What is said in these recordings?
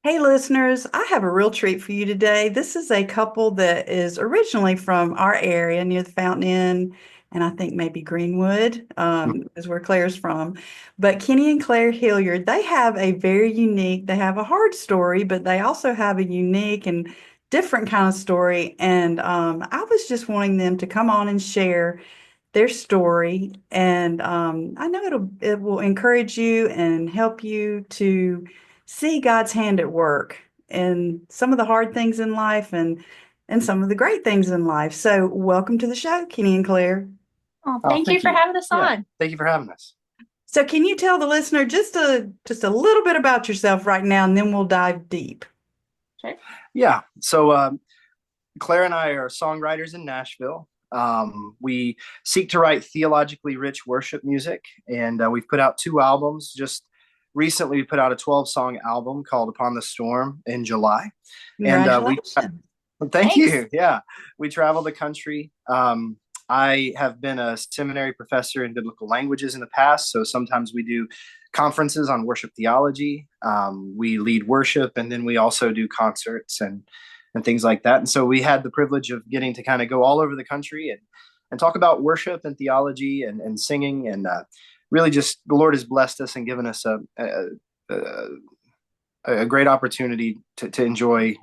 Hey, listeners, I have a real treat for you today. This is a couple that is originally from our area near the Fountain Inn, and I think maybe Greenwood is where Claire's from. But Kenny and Claire Hilliard, they have a very unique, they have a hard story, but they also have a unique and different kind of story. And I was just wanting them to come on and share their story. And I know it will encourage you and help you to see God's hand at work and some of the hard things in life and some of the great things in life. So welcome to the show, Kenny and Claire. Oh, Oh, thank you thank for you. having us Yeah, on. thank you for having us. So can you tell the listener just a little bit about yourself right now, and then we'll dive deep. Sure. Yeah, so Claire and I are songwriters in Nashville. We seek to write theologically rich worship music, and we've put out two albums. Just recently, we put out a 12-song album called "Upon the Storm" in July, and we Congratulations. thank Thanks. you. Yeah, we travel the country. I have been a seminary professor in biblical languages in the past, so sometimes we do conferences on worship theology. We lead worship, and then we also do concerts and things like that. And so we had the privilege of getting to kind of go all over the country and talk about worship and theology and singing, and really just the Lord has blessed us and given us a, a great opportunity to enjoy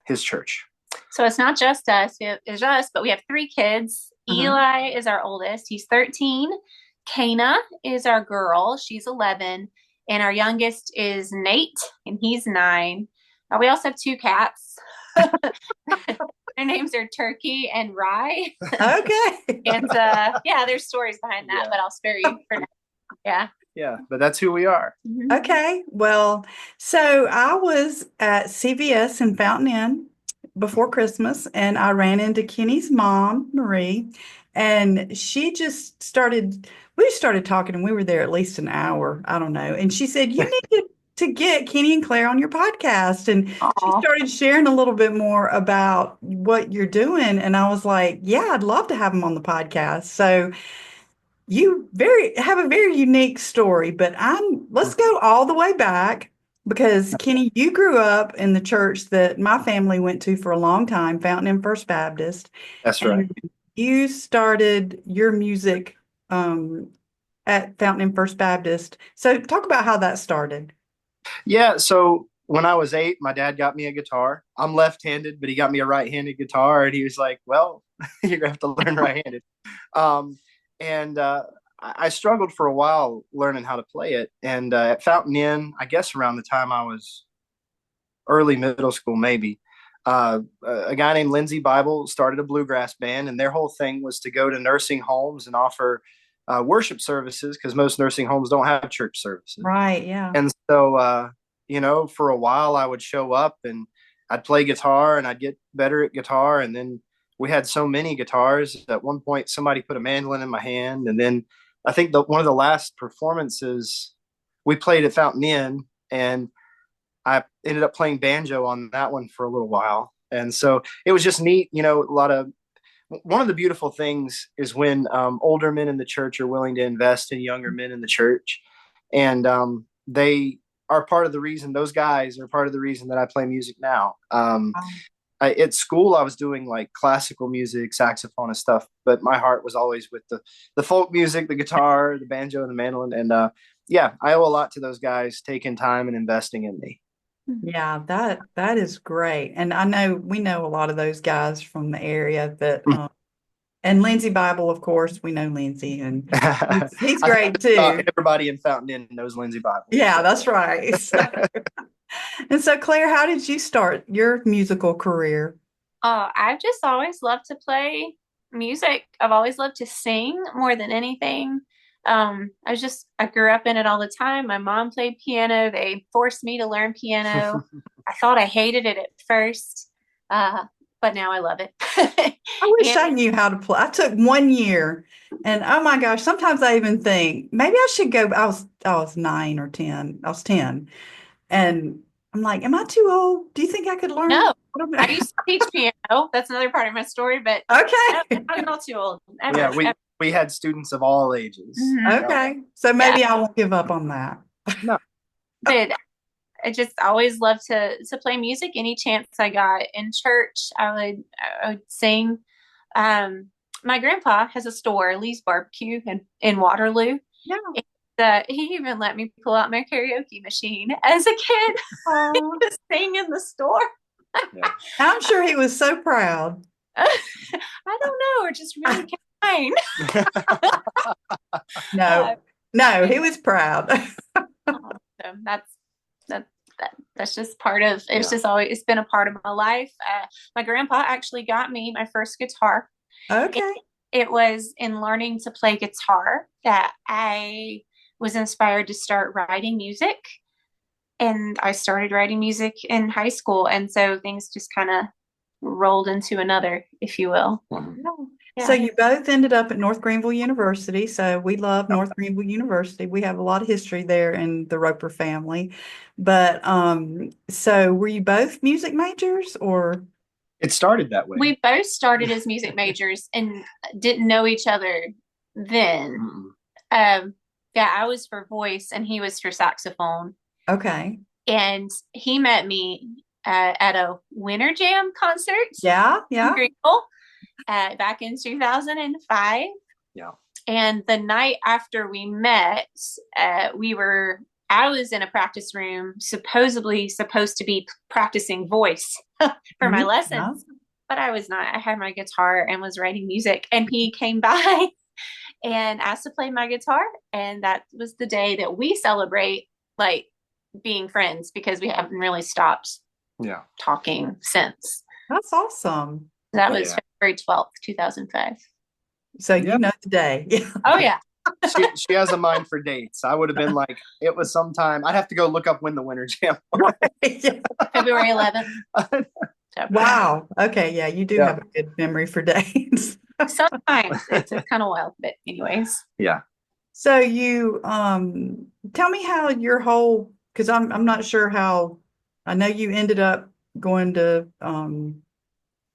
His church. So it's not just us, it's us, but we have three kids. Uh-huh. Eli is our oldest. He's 13. Kana is our girl. She's 11. And our youngest is Nate, and he's 9. We also have two cats. Their names are Turkey and Rye. Okay. And yeah, there's stories behind that, Yeah. but I'll spare you for now. Yeah. Yeah, but that's who we are. Okay. Well, so I was at CVS in Fountain Inn before Christmas, and I ran into Kenny's mom, Marie, and we started talking, and we were there at least an hour. I don't know. And she said, "You need to get Kenny and Claire on your podcast." And she Aw. started sharing a little bit more about what you're doing. And I was like, "Yeah, I'd love to have them on the podcast." So you very have a very unique story, but let's go all the way back because Kenny, you grew up in the church that my family went to for a long time, Fountain Inn First Baptist, That's right. and you started your music at Fountain Inn First Baptist. So talk about how that started. Yeah, so when I was 8, my dad got me a guitar. I'm left-handed, but he got me a right-handed guitar, and he was like, "Well, you're gonna have to learn right-handed." Um, and I struggled for a while learning how to play it. And at Fountain Inn, I guess around the time I was early middle school, maybe, a guy named Lindsey Bible started a bluegrass band, and their whole thing was to go to nursing homes and offer worship services because most nursing homes don't have church services. Right, yeah. And so, for a while, I would show up and I'd play guitar and I'd get better at guitar. And then we had so many guitars. At one point, somebody put a mandolin in my hand. And then I think one of the last performances we played at Fountain Inn, and I ended up playing banjo on that one for a little while. And so it was just neat, one of the beautiful things is when older men in the church are willing to invest in younger men in the church. And they are part of the reason, those guys are part of the reason that I play music now. At school, I was doing like classical music, saxophone and stuff, but my heart was always with the folk music, the guitar, the banjo, and the mandolin. And yeah, I owe a lot to those guys taking time and investing in me. Yeah, that is great. And I know we know a lot of those guys from the area that and Lindsay Bible, of course, we know Lindsay and he's I think great too. everybody in Fountain Inn knows Lindsay Bible. Yeah, So. that's right. And so Claire, how did you start your musical career? I've just always loved to play music. I've always loved to sing more than anything. I grew up in it all the time. My mom played piano. They forced me to learn piano. I thought I hated it at first, but now I love it. I wish I And knew how to play. I took 1 year and oh my gosh, sometimes I even think maybe I should go. I was 9 or 10. I was 10. And I'm like, am I too old? Do you think I could learn? no, I used to teach piano. That's another part of my story, but no, Okay. I'm not too old. Yeah, Ever, ever. we had students of all ages. Mhm. You know? Okay. So Yeah. maybe I won't give up on that. No, But I just always loved to play music any chance I got. In church, I would sing. My grandpa has a store, Lee's Barbecue in Waterloo. Yeah. And, he even let me pull out my karaoke machine as a kid to sing in the store. Yeah. I'm sure he was so proud. I don't know, or just really kind. No, he was proud. So that's just part of it's just always it's been a part of my life. My grandpa actually got me my first guitar. Okay. It was in learning to play guitar that I was inspired to start writing music, and I started writing music in high school, and so things just kind of rolled into another, if you will. So you both ended up at North Greenville University. So we love North Greenville University. We have a lot of history there in the Roper family. But so were you both music majors, or? It started that way. We both started as music majors and didn't know each other then. Yeah, I was for voice and he was for saxophone. Okay. And he met me at a Winter Jam concert. Yeah. In Greenville, back in 2005. Yeah. And the night after we met, I was in a practice room, supposedly supposed to be practicing voice for my lessons, but I was not. I had my guitar and was writing music, and he came by and asked to play my guitar. And that was the day that we celebrate like being friends, because we haven't really stopped talking since. That's awesome. That was February 12th, 2005. So you know the day. Oh, yeah. She has a mind for dates. I would have been like, it was sometime. I'd have to go look up when the Winter Jam was. February 11th. Wow. Okay. Yeah, you do have a good memory for dates. Sometimes it's kind of wild, but anyways. Yeah. So you tell me how your whole, because I'm not sure how. I know you ended up going to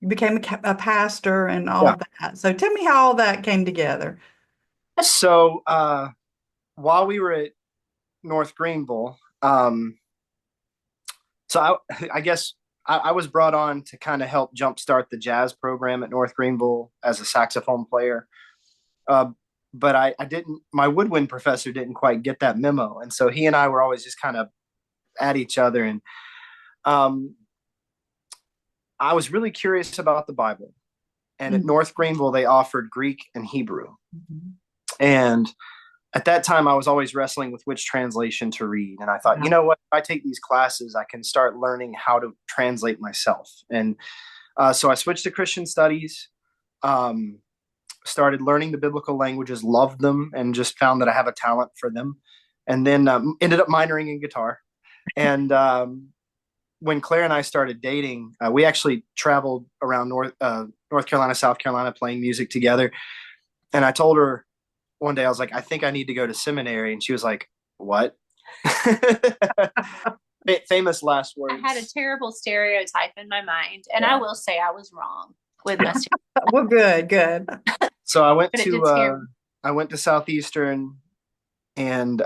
you became a pastor and all of that. So tell me how all that came together. So while we were at North Greenville, so I guess I was brought on to kind of help jumpstart the jazz program at North Greenville as a saxophone player. But I didn't, my woodwind professor didn't quite get that memo. And so he and I were always just kind of at each other. And I was really curious about the Bible. And at North Greenville, they offered Greek and Hebrew. And at that time, I was always wrestling with which translation to read. And I thought, you know what, if I take these classes, I can start learning how to translate myself. And so I switched to Christian studies, started learning the biblical languages, loved them, and just found that I have a talent for them. And then ended up minoring in guitar. And when Claire and I started dating, we actually traveled around North Carolina, South Carolina, playing music together. And I told her one day, I was like, I think I need to go to seminary. And she was like, what? Famous last words. I had a terrible stereotype in my mind. And I will say I was wrong with my Well, good. So I went to Southeastern and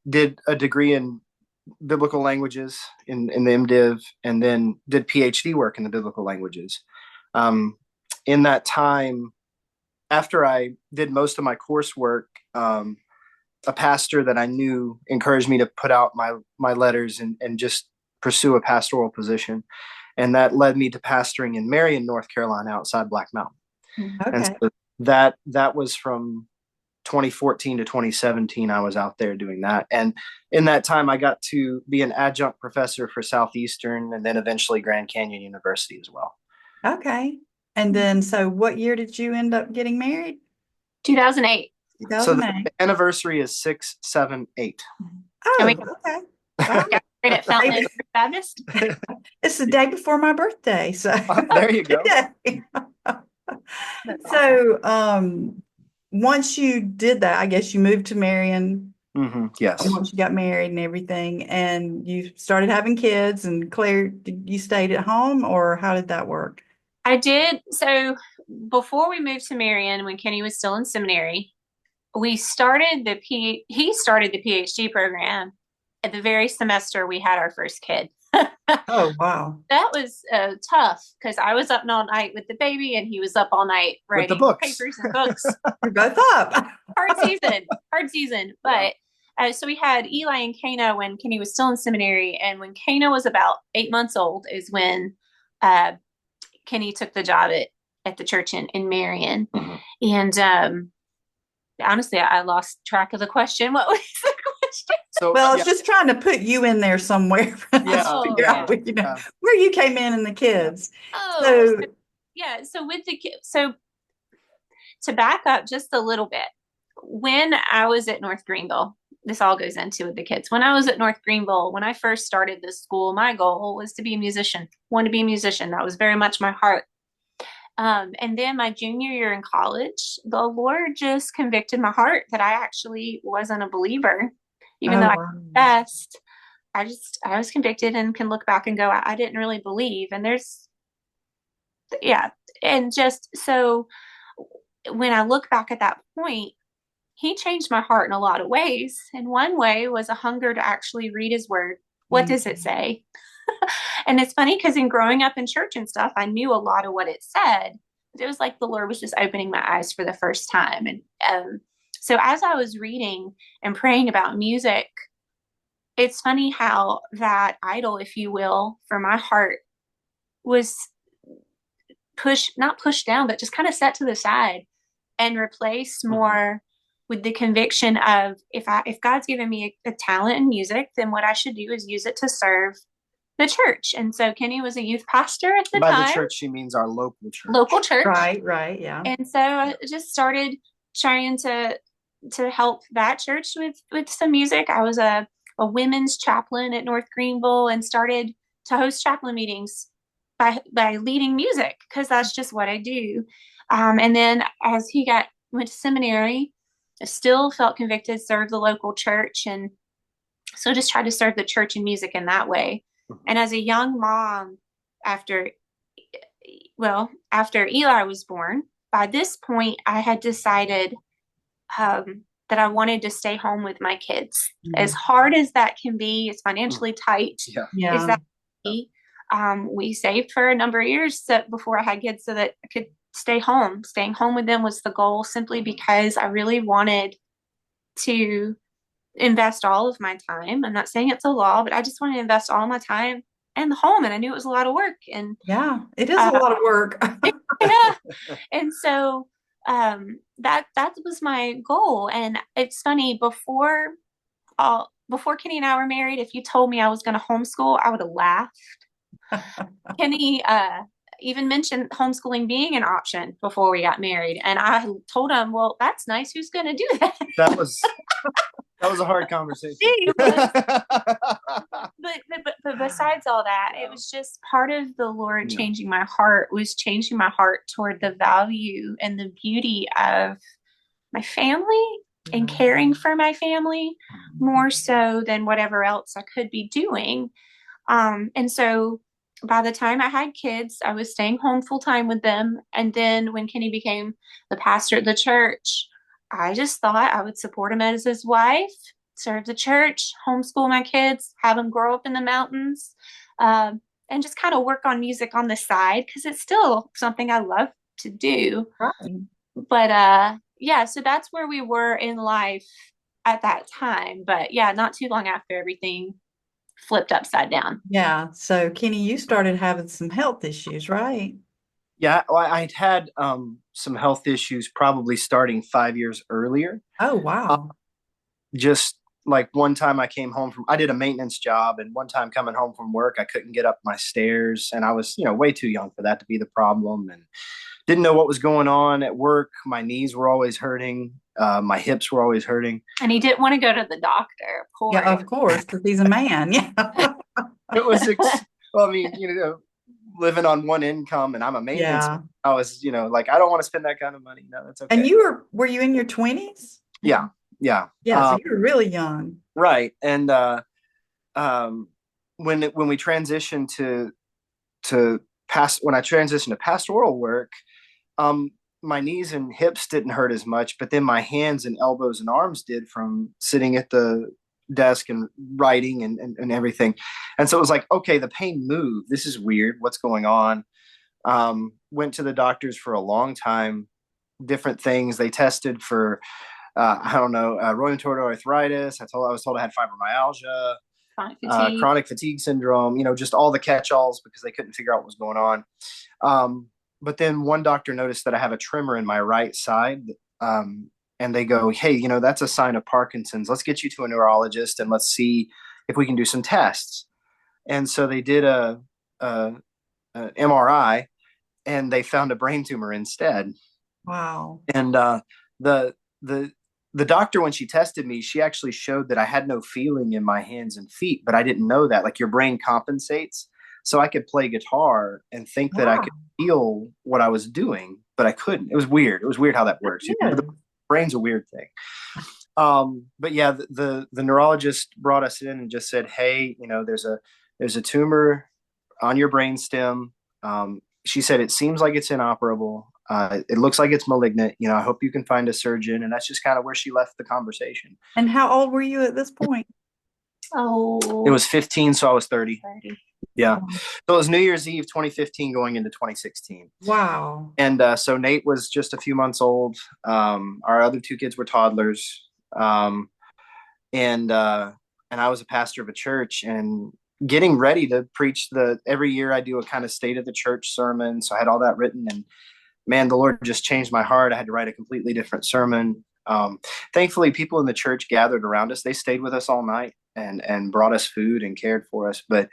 did a degree in biblical languages in the MDiv, and then did PhD work in the biblical languages. In that time, after I did most of my coursework, a pastor that I knew encouraged me to put out my letters and just pursue a pastoral position. And that led me to pastoring in Marion, North Carolina, outside Black Mountain. Okay. And so that was from 2014 to 2017. I was out there doing that. And in that time, I got to be an adjunct professor for Southeastern and then eventually Grand Canyon University as well. Okay. And then, so what year did you end up getting married? 2008. So the anniversary is 6/7/8. Oh, okay. Got married at Fountain Baptist. It's the day before my birthday. So there you go. So once you did that, I guess you moved to Marion. Yes. Once you got married and everything, and you started having kids, and Claire, you stayed at home, or how did that work? I did. So before we moved to Marion, when Kenny was still in seminary, he started the PhD program, at the very semester we had our first kid. Oh, wow. That was tough because I was up all night with the baby and he was up all night With the writing books. papers and books. You're both up. Hard season. But so we had Eli and Kana when Kenny was still in seminary. And when Kana was about 8 months old is when Kenny took the job at the church in Marion. Mhm. And honestly, I lost track of the question. What was the question? So, Well, it's just trying to put you in there somewhere for us Yeah. to figure out where, Yeah. where you came in and the kids. Oh, So, yeah. So with the kids, so to back up just a little bit, when I was at North Greenville, this all goes into with the kids. When I was at North Greenville, when I first started this school, my goal was to be a musician. Want to be a musician. That was very much my heart. And then my junior year in college, the Lord just convicted my heart that I actually wasn't a believer, even though I confessed. I was convicted and can look back and go, I didn't really believe. And and just so when I look back at that point, he changed my heart in a lot of ways. And one way was a hunger to actually read his word. What does it say? And it's funny because in growing up in church and stuff, I knew a lot of what it said. But it was like the Lord was just opening my eyes for the first time. And so as I was reading and praying about music, it's funny how that idol, if you will, for my heart was not pushed down, but just kind of set to the side and replaced more with the conviction of if God's given me a talent in music, then what I should do is use it to serve the church. And so Kenny was a youth pastor at the time. By the church, she means our local church. Local church. Right, yeah. And so I just started trying to help that church with some music. I was a women's chaplain at North Greenville and started to host chaplain meetings by leading music because that's just what I do. And then as he went to seminary, I still felt convicted, served the local church, and so just tried to serve the church and music in that way. And as a young mom, after Eli was born, by this point, I had decided that I wanted to stay home with my kids. As hard as that can be, it's financially tight. Yeah. Is that we saved for a number of years before I had kids so that I could stay home. Staying home with them was the goal simply because I really wanted to invest all of my time. I'm not saying it's a law, but I just wanted to invest all my time in the home. And I knew it was a lot of work. And yeah, it is a lot of work. Yeah. And so that was my goal. And it's funny, before Kenny and I were married, if you told me I was going to homeschool, I would have laughed. Kenny even mentioned homeschooling being an option before we got married. And I told him, well, that's nice. Who's going to do that? That was a hard conversation. But besides all that, it was just part of the Lord changing my heart toward the value and the beauty of my family and caring for my family more so than whatever else I could be doing. And so by the time I had kids, I was staying home full time with them. And then when Kenny became the pastor at the church, I just thought I would support him as his wife, serve the church, homeschool my kids, have them grow up in the mountains, and just kind of work on music on the side because it's still something I love to do. Right. But so that's where we were in life at that time. But yeah, not too long after everything flipped upside down. Yeah. So Kenny, you started having some health issues, right? Yeah, well, I'd had some health issues probably starting 5 years earlier. Oh, wow. Just like one time I did a maintenance job, and one time coming home from work, I couldn't get up my stairs, and I was, way too young for that to be the problem, and didn't know what was going on at work. My knees were always hurting. My hips were always hurting. And he didn't want to go to the doctor, of course. Yeah, of course, because he's a man. Yeah. It was, living on one income, and I'm a maintenance. Yeah. I was, like, I don't want to spend that kind of money. No, that's okay. And were you in your 20s? Yeah. Yeah. So you were really young. Right. And when we transitioned when I transitioned to pastoral work, my knees and hips didn't hurt as much, but then my hands and elbows and arms did from sitting at the desk and writing and everything. And so it was like, okay, the pain moved. This is weird. What's going on? Went to the doctors for a long time, different things. They tested for, I don't know, rheumatoid arthritis. I was told I had fibromyalgia, chronic fatigue syndrome, just all the catch-alls because they couldn't figure out what was going on. But then one doctor noticed that I have a tremor in my right side. And they go, hey, that's a sign of Parkinson's. Let's get you to a neurologist and let's see if we can do some tests. And so they did a MRI and they found a brain tumor instead. Wow. And the doctor, when she tested me, she actually showed that I had no feeling in my hands and feet, but I didn't know that. Like your brain compensates. So I could play guitar and think that I could feel what I was doing, but I couldn't. It was weird. It was weird how that works. The brain's a weird thing. But yeah, the neurologist brought us in and just said, hey, there's a tumor on your brainstem. She said, it seems like it's inoperable. It looks like it's malignant. I hope you can find a surgeon. And that's just kind of where she left the conversation. And how old were you at this point? Oh, it was 15. So I was 30. Yeah. So it was New Year's Eve, 2015 going into 2016. Wow. And so Nate was just a few months old. Our other two kids were toddlers. And I was a pastor of a church and getting ready to preach every year I do a kind of state of the church sermon. So I had all that written, and man, the Lord just changed my heart. I had to write a completely different sermon. Thankfully, people in the church gathered around us. They stayed with us all night and brought us food and cared for us. But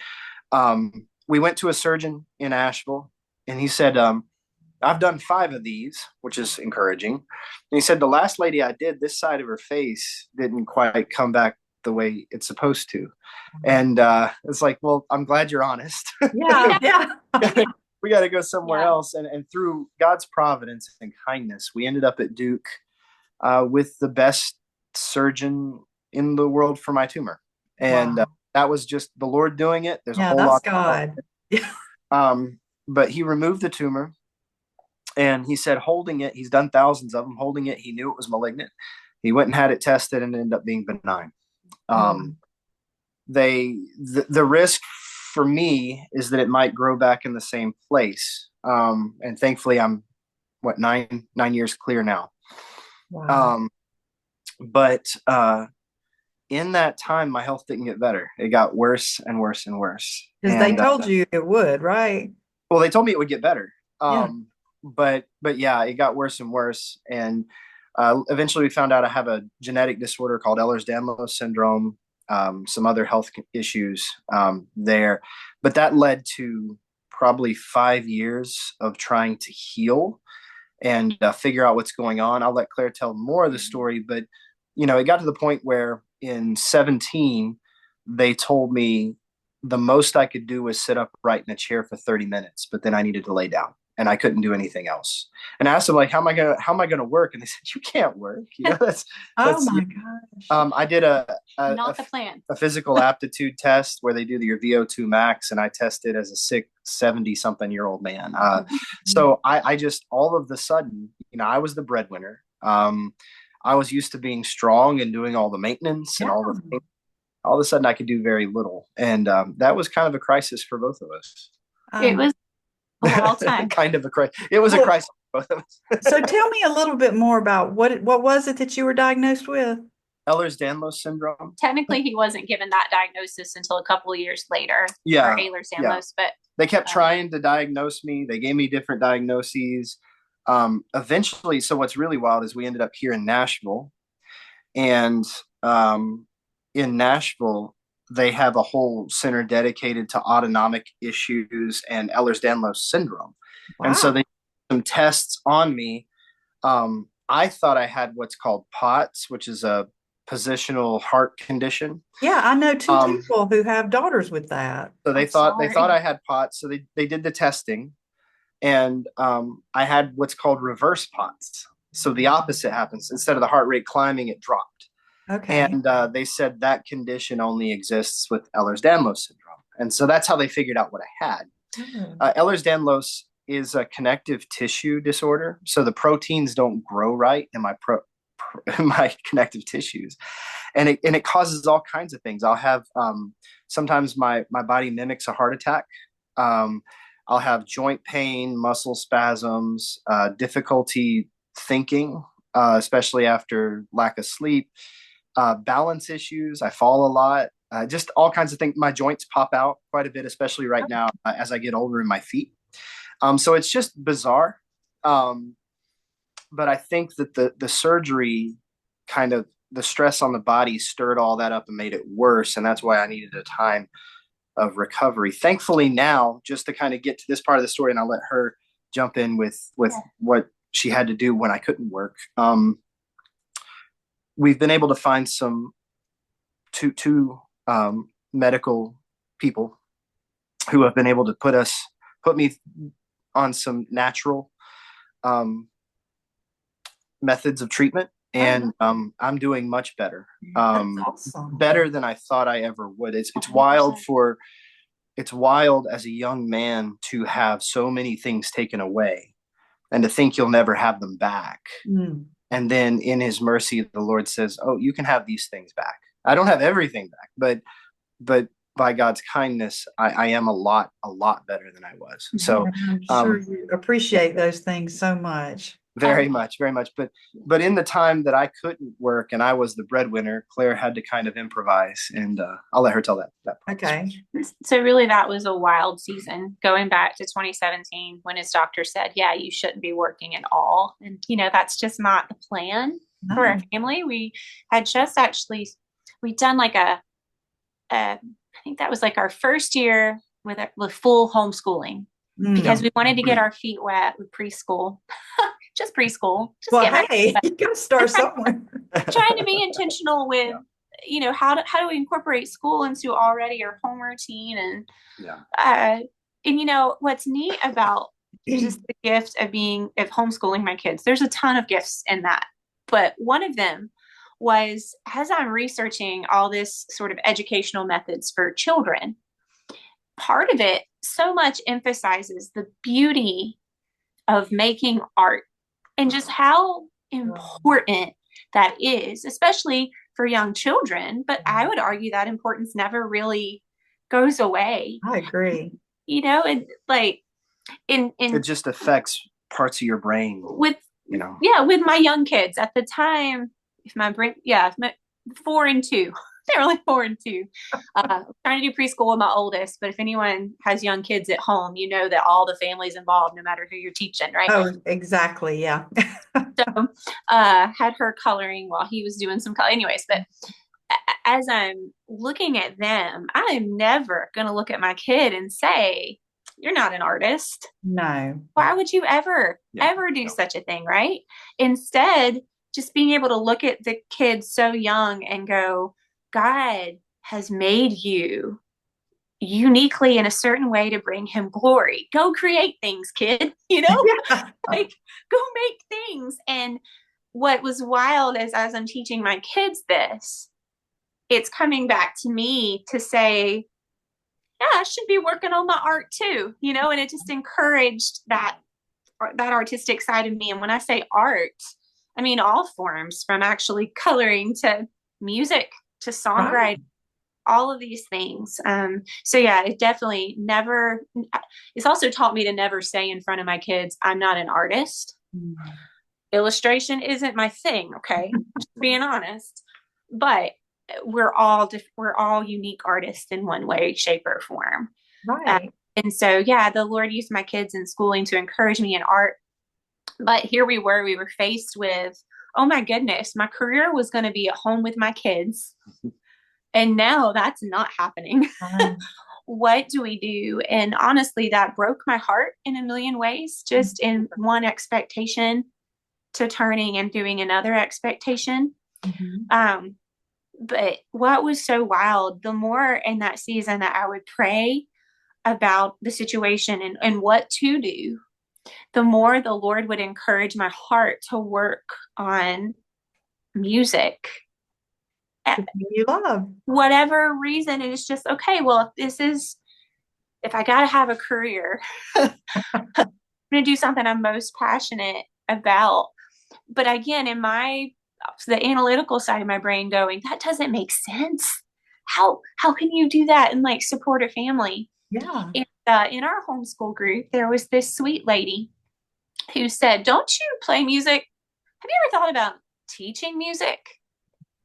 we went to a surgeon in Asheville, and he said, I've done 5 of these, which is encouraging. And he said, the last lady I did, this side of her face didn't quite come back the way it's supposed to. And it's like, well, I'm glad you're honest. Yeah. We got to go somewhere else. And through God's providence and kindness, we ended up at Duke with the best surgeon in the world for my tumor. And that was just the Lord doing it. There's a whole lot. God. But he removed the tumor, and he said, holding it, he's done thousands of them. Holding it, he knew it was malignant. He went and had it tested, and it ended up being benign. The risk for me is that it might grow back in the same place. And thankfully I'm 9 years clear now. Wow. But in that time, my health didn't get better. It got worse and worse and worse. Because they told you it would, right? Well, they told me it would get better. Yeah. But yeah, it got worse and worse. And eventually we found out I have a genetic disorder called Ehlers Danlos Syndrome, some other health issues there. But that led to probably 5 years of trying to heal and figure out what's going on. I'll let Claire tell more of the story, but it got to the point where in 17, they told me the most I could do was sit upright in a chair for 30 minutes, but then I needed to lay down and I couldn't do anything else. And I asked them, like, how am I gonna work? And they said, you can't work. That's Oh my gosh. I did not the plan. a physical aptitude test where they do your VO2 max, and I tested as a 70-something-year-old man. So I just, all of the sudden, I was the breadwinner. I was used to being strong and doing all the maintenance and all the things. All of a sudden I could do very little. And that was kind of a crisis for both of us. It was a wild time. Kind of a crisis. It was a crisis for both of us. So tell me a little bit more about what was it that you were diagnosed with? Ehlers Danlos Syndrome. Technically, he wasn't given that diagnosis until a couple of years later. Yeah. For Ehlers Danlos, but they kept trying to diagnose me. They gave me different diagnoses. Eventually, so what's really wild is we ended up here in Nashville, and in Nashville, they have a whole center dedicated to autonomic issues and Ehlers Danlos syndrome. Wow. And so they did some tests on me. I thought I had what's called POTS, which is a positional heart condition. Yeah, I know 2 people who have daughters with that. So they thought I had POTS. So they did the testing. And I had what's called reverse POTS. So the opposite happens. Instead of the heart rate climbing, it dropped. Okay. And they said that condition only exists with Ehlers Danlos syndrome. And so that's how they figured out what I had. Ehlers Danlos is a connective tissue disorder. So the proteins don't grow right in my my connective tissues, and it causes all kinds of things. I'll have sometimes my body mimics a heart attack. I'll have joint pain, muscle spasms, difficulty thinking, especially after lack of sleep, balance issues. I fall a lot, just all kinds of things. My joints pop out quite a bit, especially right now as I get older in my feet. So it's just bizarre. But I think that the surgery kind of, the stress on the body stirred all that up and made it worse. And that's why I needed a time of recovery. Thankfully now, just to kind of get to this part of the story, and I'll let her jump in with what she had to do when I couldn't work. We've been able to find two medical people who have been able to put me on some natural methods of treatment, and I'm doing much better. Awesome. Better than I thought I ever would. It's wild as a young man to have so many things taken away and to think you'll never have them back. And then in his mercy, the Lord says, oh, you can have these things back. I don't have everything back, but by God's kindness, I am a lot better than I was. So I'm sure you appreciate those things so much. Very much. But in the time that I couldn't work and I was the breadwinner, Claire had to kind of improvise, and I'll let her tell that part. Okay. So really that was a wild season, going back to 2017 when his doctor said, yeah, you shouldn't be working at all. And, that's just not the plan for our family. We had just we'd done like I think that was like our first year with full homeschooling because we wanted to get our feet wet with preschool. Just preschool. Hey, you got to start somewhere. Trying to be intentional with, how do we incorporate school into already our home routine, and what's neat about just the gift of homeschooling my kids. There's a ton of gifts in that, but one of them was, as I'm researching all this sort of educational methods for children, part of it so much emphasizes the beauty of making art. And just how important that is, especially for young children. But I would argue that importance never really goes away. I agree. And like it just affects parts of your brain with my young kids at the time. If my brain, 4 and 2. They're only 4 and 2. Trying to do preschool with my oldest, but if anyone has young kids at home, that all the family's involved, no matter who you're teaching, right? Oh, exactly. Yeah. So had her coloring while he was doing some color. Anyways, but as I'm looking at them, I'm never going to look at my kid and say, you're not an artist. No. Why would you ever do such a thing, right? Instead, just being able to look at the kids so young and go, God has made you uniquely in a certain way to bring him glory. Go create things, kid, like go make things. And what was wild is, as I'm teaching my kids this, it's coming back to me to say, I should be working on my art too, and it just encouraged that artistic side of me. And when I say art, I mean all forms, from actually coloring to music to songwriting, all of these things. It definitely it's also taught me to never say in front of my kids, I'm not an artist. Illustration isn't my thing. Okay. Just being honest, but we're all unique artists in one way, shape, or form. Right. And so, the Lord used my kids in schooling to encourage me in art. But here we were faced with, oh my goodness, my career was going to be at home with my kids. And now that's not happening. What do we do? And honestly, that broke my heart in a million ways, just in one expectation to turning and doing another expectation. But what was so wild, the more in that season that I would pray about the situation and what to do, the more the Lord would encourage my heart to work on music. You love. Whatever reason, and it's just, okay, well, if I got to have a career, I'm going to do something I'm most passionate about. But again, in my the analytical side of my brain going, that doesn't make sense. How can you do that and like support a family? Yeah. And in our homeschool group, there was this sweet lady who said, don't you play music? Have you ever thought about teaching music?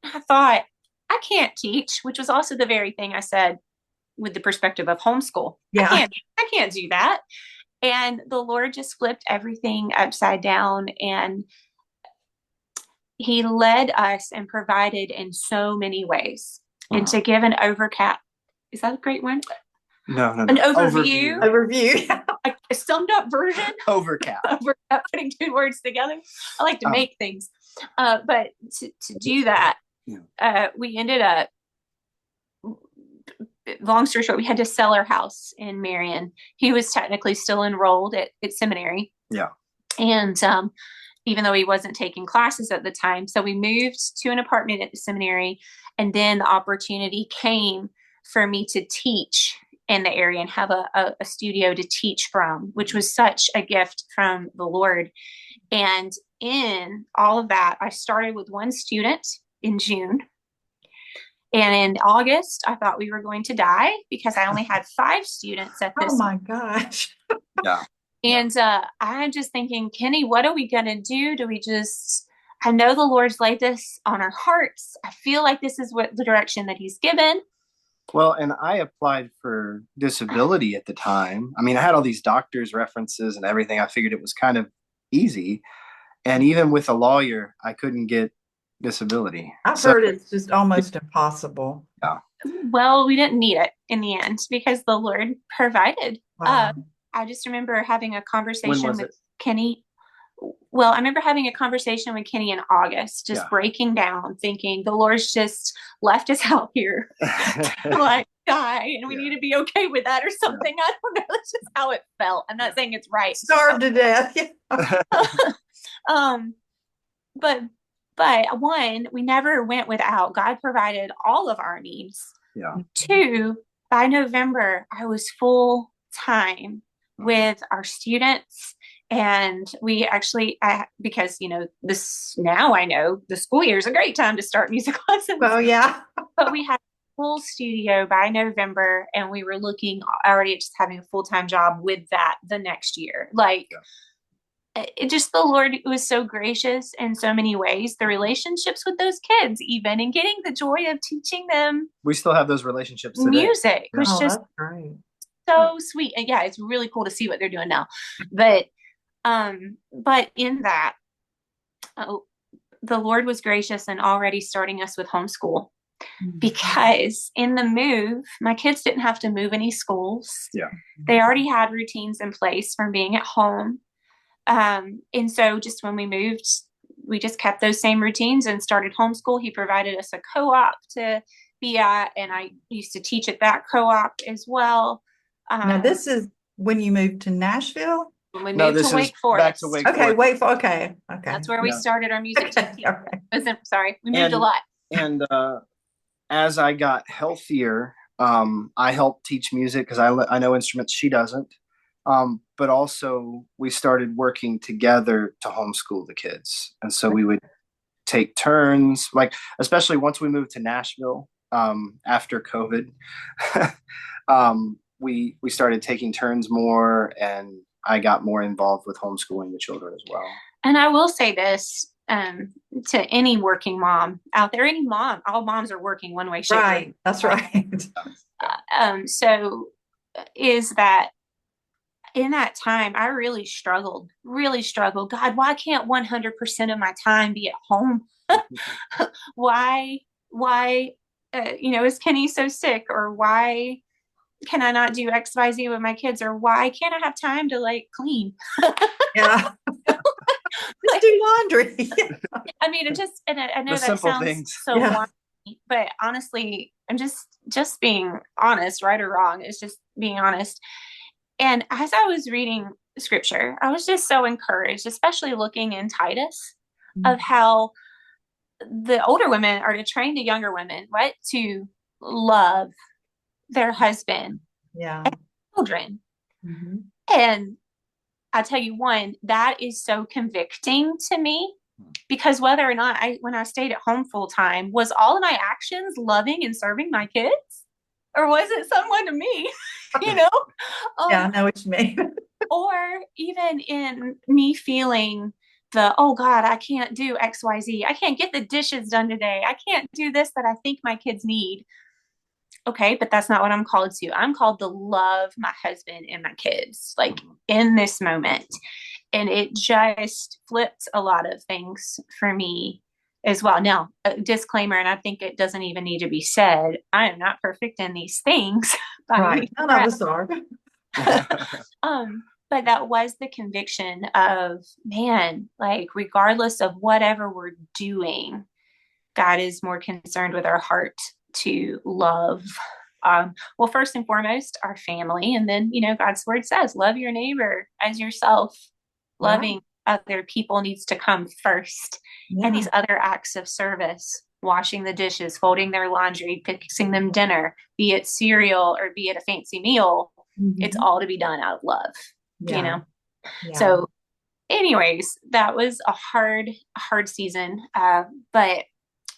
I thought, I can't teach, which was also the very thing I said with the perspective of homeschool. Yeah. I can't do that. And the Lord just flipped everything upside down, and he led us and provided in so many ways. And to give an overcap, is that a great one? No. An overview. Overview. A summed up version. Overcap. Overcap, putting two words together. I like to make things. But to do that, we ended up, long story short, we had to sell our house in Marion. He was technically still enrolled at seminary. Yeah. And even though he wasn't taking classes at the time. So we moved to an apartment at the seminary. And then the opportunity came for me to teach in the area and have a studio to teach from, which was such a gift from the Lord. And in all of that, I started with one student in June. And in August, I thought we were going to die because I only had 5 students at this. Oh my gosh. Yeah. And I'm just thinking, Kenny, what are we going to do? Do we just, I know the Lord's laid this on our hearts. I feel like this is what the direction that he's given. Well, and I applied for disability at the time. I mean, I had all these doctors' references and everything. I figured it was kind of easy. And even with a lawyer, I couldn't get disability. I've heard it's just almost impossible. Yeah. Well, we didn't need it in the end because the Lord provided. Wow. I just remember having a conversation with it? Kenny. Well, I remember having a conversation with Kenny in August, just breaking down, thinking the Lord's just left us out here like die, and we need to be okay with that or something. I don't know. That's just how it felt. I'm not saying it's right. Starved to death. But one, we never went without. God provided all of our needs. Yeah. 2, by November, I was full time with our students. And we actually, because, this now I know the school year is a great time to start music lessons. Well, yeah. But we had a full studio by November, and we were looking already at just having a full-time job with that the next year. It just, the Lord was so gracious in so many ways. The relationships with those kids, even, and getting the joy of teaching them. We still have those relationships today. Music was just great. So sweet. And yeah, it's really cool to see what they're doing now. But in that, the Lord was gracious and already starting us with homeschool, because in the move, my kids didn't have to move any schools. Yeah. They already had routines in place from being at home. And so just when we moved, we just kept those same routines and started homeschool. He provided us a co-op to be at, and I used to teach at that co-op as well. Now this is when you moved to Nashville? When we moved to Wake Forest. Back to Wake Forest. Okay. That's where we started our music teaching. Okay. Sorry, we moved a lot. And as I got healthier, I helped teach music because I know instruments, she doesn't. But also we started working together to homeschool the kids. And so we would take turns, like, especially once we moved to Nashville, after COVID, we started taking turns more, and I got more involved with homeschooling the children as well. And I will say this, to any working mom out there, any mom, all moms are working one way, shape, right. That's right. So is that in that time, I really struggled. God, why can't 100% of my time be at home? Why, is Kenny so sick? Or why can I not do X, Y, Z with my kids? Or why can't I have time to clean? Yeah. Just do laundry. I mean, it just, and I know the that sounds things. so whiny, but honestly, I'm just being honest, right or wrong. It's just being honest. And as I was reading scripture, I was just so encouraged, especially looking in Titus, of how the older women are to train the younger women, right, to love their husband and children. And I tell you, one, that is so convicting to me, Because whether or not when I stayed at home full time, was all of my actions loving and serving my kids? Or was it someone to me? You know? Yeah, I know what you mean. Or even in me feeling oh God, I can't do XYZ. I can't get the dishes done today. I can't do this that I think my kids need. Okay, but that's not what I'm called to. I'm called to love my husband and my kids, like in this moment. And it just flipped a lot of things for me as well. Now, a disclaimer, and I think it doesn't even need to be said, I am not perfect in these things by Right. any None of us are. but that was the conviction of, man, like regardless of whatever we're doing, God is more concerned with our heart to love. Well, first and foremost, our family. And then, God's word says, love your neighbor as yourself. Loving other people needs to come first. Yeah. And these other acts of service, washing the dishes, folding their laundry, fixing them dinner, be it cereal or be it a fancy meal, it's all to be done out of love, Yeah. So anyways, that was a hard season. But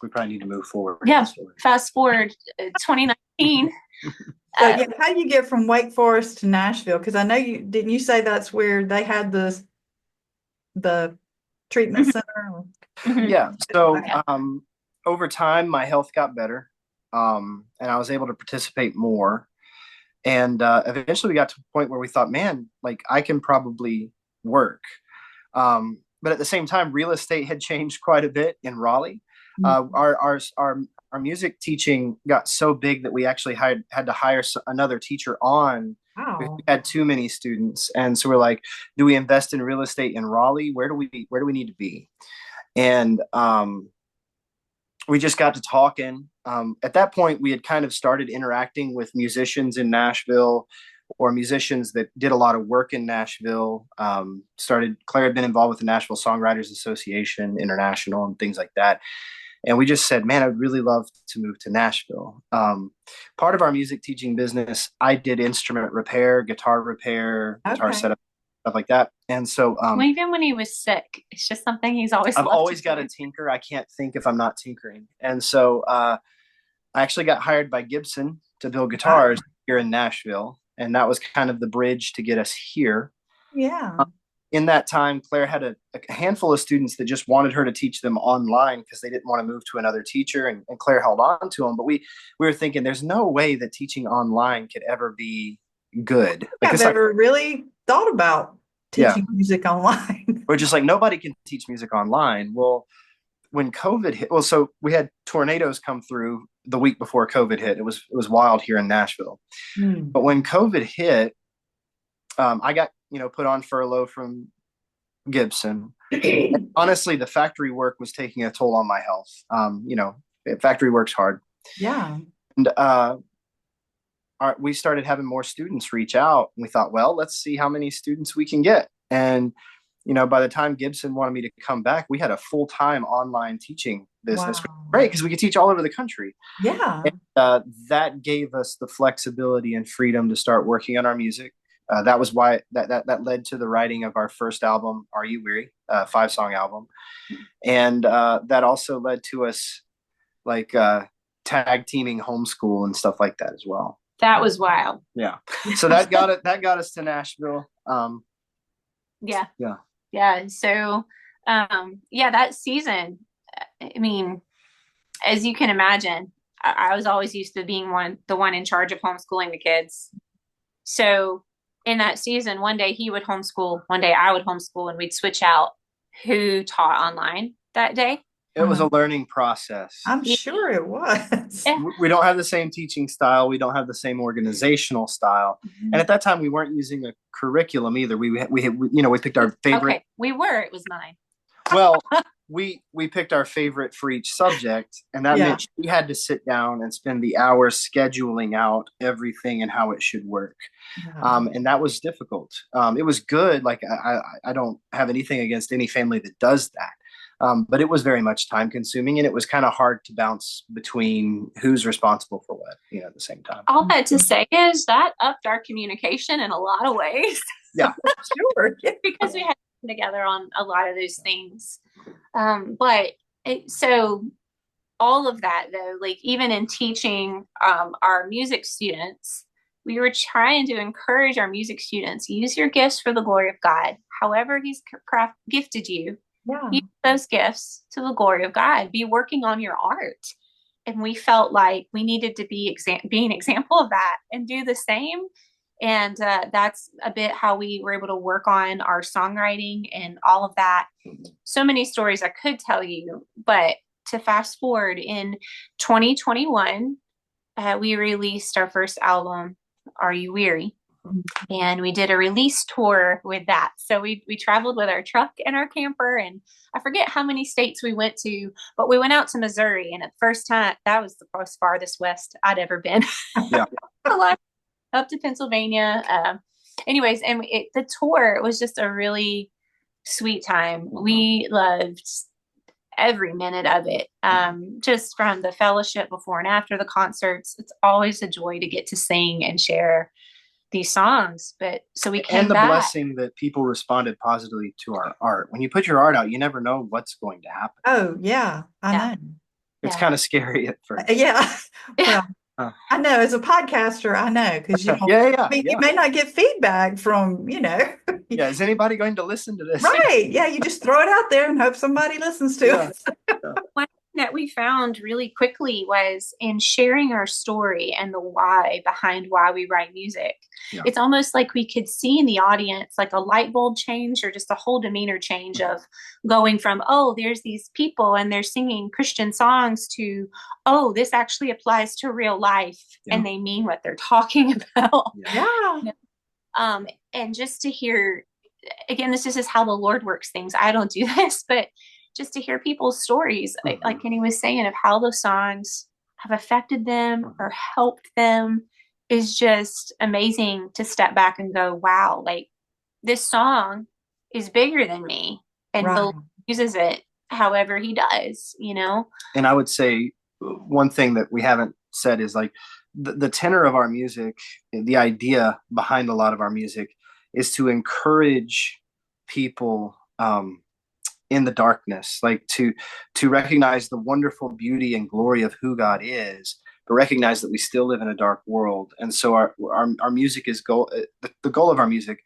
we probably need to move forward. Yeah. Fast forward 2019. So yeah, how do you get from Wake Forest to Nashville? Because I know didn't you say that's where they had the treatment center? Yeah. So over time, my health got better, and I was able to participate more. And eventually, we got to a point where we thought, man, like I can probably work. But at the same time, real estate had changed quite a bit in Raleigh. Our music teaching got so big that we actually had to hire another teacher on. Wow. We had too many students, and so we're like, do we invest in real estate in Raleigh? Where do we need to be? And we just got to talking. At that point, we had kind of started interacting with musicians in Nashville, or musicians that did a lot of work in Nashville. Claire had been involved with the Nashville Songwriters Association International and things like that. And we just said, man, I'd really love to move to Nashville. Part of our music teaching business, I did instrument repair, guitar setup, stuff like that. And so even when he was sick, it's just something he's always I've always got to tinker. I can't think if I'm not tinkering. And so I actually got hired by Gibson to build guitars here in Nashville. And that was kind of the bridge to get us here. Yeah. In that time, Claire had a handful of students that just wanted her to teach them online because they didn't want to move to another teacher, and Claire held on to them. But we were thinking there's no way that teaching online could ever be good. I've never really thought about teaching music online. We're just like, nobody can teach music online. Well, when COVID hit, so we had tornadoes come through the week before COVID hit. It was wild here in Nashville. But when COVID hit, I got put on furlough from Gibson. Honestly, the factory work was taking a toll on my health. Factory work's hard. Yeah. And we started having more students reach out, and we thought, well, let's see how many students we can get. And by the time Gibson wanted me to come back, we had a full-time online teaching business. Wow. Great, because we could teach all over the country. Yeah. And, that gave us the flexibility and freedom to start working on our music. That was why that led to the writing of our first album, Are You Weary? 5-song album. And that also led to us like tag teaming homeschool and stuff like that as well. That was wild. Yeah. So that got us to Nashville. Yeah. So, that season, I mean, as you can imagine, I was always used to being the one in charge of homeschooling the kids. So in that season, one day he would homeschool, one day I would homeschool, and we'd switch out who taught online that day. It was a learning process. I'm sure it was. We don't have the same teaching style. We don't have the same organizational style. Mm-hmm. And at that time, we weren't using a curriculum either. We picked our favorite. Okay, we were. It was mine. Well, we picked our favorite for each subject, and that meant we had to sit down and spend the hours scheduling out everything and how it should work. Yeah. And that was difficult. It was good. Like I don't have anything against any family that does that. But it was very much time consuming, and it was kind of hard to bounce between who's responsible for what, at the same time. All that to say is that upped our communication in a lot of ways. Yeah, sure. Because we had together on a lot of those things. So all of that though, like even in teaching our music students, we were trying to encourage our music students, use your gifts for the glory of God. However he's gifted you, use those gifts to the glory of God. Be working on your art. And we felt like we needed to be an example of that and do the same. And that's a bit how we were able to work on our songwriting and all of that. So many stories I could tell you, but to fast forward, in 2021, we released our first album, Are You Weary? And we did a release tour with that. So we traveled with our truck and our camper, and I forget how many states we went to, but we went out to Missouri. And at the first time, that was the farthest west I'd ever been. Yeah. Up to Pennsylvania. Anyways, and the tour was just a really sweet time. We loved every minute of it. Just from the fellowship before and after the concerts, it's always a joy to get to sing and share these songs. But so we came and the back. blessing that people responded positively to our art. When you put your art out, you never know what's going to happen. Oh yeah, I know. It's kind of scary at first. Yeah. Well, I know as a podcaster, I know, because you may not get feedback from, Yeah, is anybody going to listen to this? Right. Yeah, you just throw it out there and hope somebody listens to it. One thing that we found really quickly was in sharing our story and the why behind why we write music. Yeah. It's almost like we could see in the audience like a light bulb change or just a whole demeanor change of going from, oh, there's these people and they're singing Christian songs to, oh, this actually applies to real life and they mean what they're talking about. Yeah. And just to hear, again, this is just how the Lord works things. I don't do this, but just to hear people's stories, like Kenny was saying, of how those songs have affected them or helped them is just amazing to step back and go, wow, like this song is bigger than me, and the Lord uses it however he does, And I would say one thing that we haven't said is like the tenor of our music, the idea behind a lot of our music is to encourage people in the darkness, like to recognize the wonderful beauty and glory of who God is, but recognize that we still live in a dark world. And so our music is the goal of our music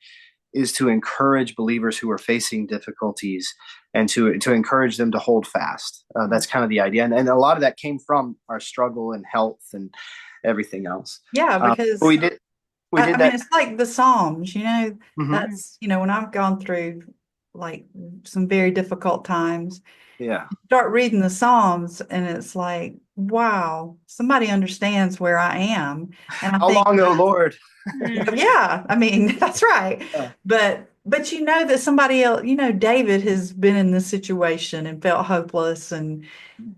is to encourage believers who are facing difficulties and to encourage them to hold fast. That's kind of the idea. And a lot of that came from our struggle and health and everything else. Yeah, because we did that. Mean, it's like the Psalms, that's, when I've gone through like some very difficult times. Yeah. Start reading the Psalms and it's like, wow, somebody understands where I am. And How long, oh Lord? Yeah, I mean, that's right. Yeah. But that somebody else, David has been in this situation and felt hopeless, and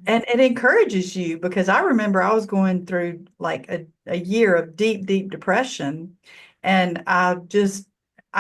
it encourages you, because I remember I was going through like a year of deep, deep depression, and I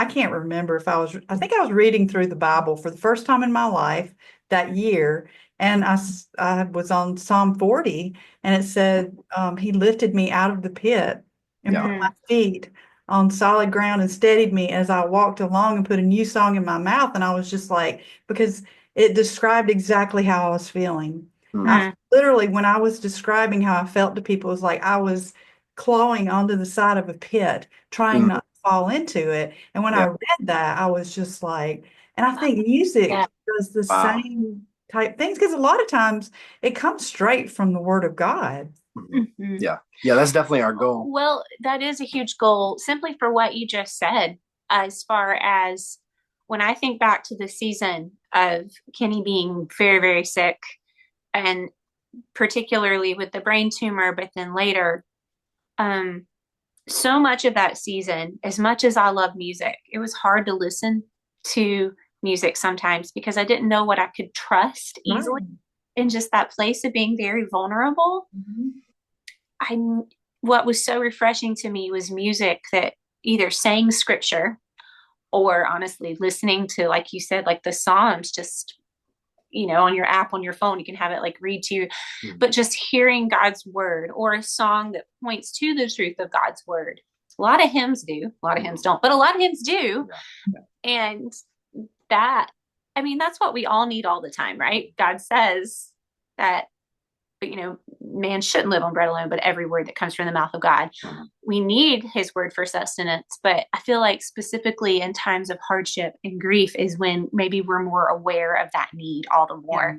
can't remember I think I was reading through the Bible for the first time in my life that year. And I was on Psalm 40, and it said, he lifted me out of the pit and put my feet on solid ground and steadied me as I walked along, and put a new song in my mouth. And I was just like, because it described exactly how I was feeling. I literally, when I was describing how I felt to people, it was like I was clawing onto the side of a pit, trying not to fall into it. And when I read that, I was just like, and I think music does the same type things, because a lot of times it comes straight from the Word of God. Mm-hmm. Yeah, that's definitely our goal. Well, that is a huge goal, simply for what you just said, as far as when I think back to the season of Kenny being very, very sick, and particularly with the brain tumor, but then later, so much of that season, as much as I love music, it was hard to listen to music sometimes because I didn't know what I could trust easily in just that place of being very vulnerable. What was so refreshing to me was music that either sang scripture, or honestly listening to, like you said, like the Psalms, just, on your app, on your phone, you can have it like read to you, but just hearing God's word, or a song that points to the truth of God's word. A lot of hymns do, a lot of hymns don't, but a lot of hymns do. And that, I mean, that's what we all need all the time, right? God says that, but man shouldn't live on bread alone, but every word that comes from the mouth of God. We need his word for sustenance. But I feel like specifically in times of hardship and grief is when maybe we're more aware of that need all the more,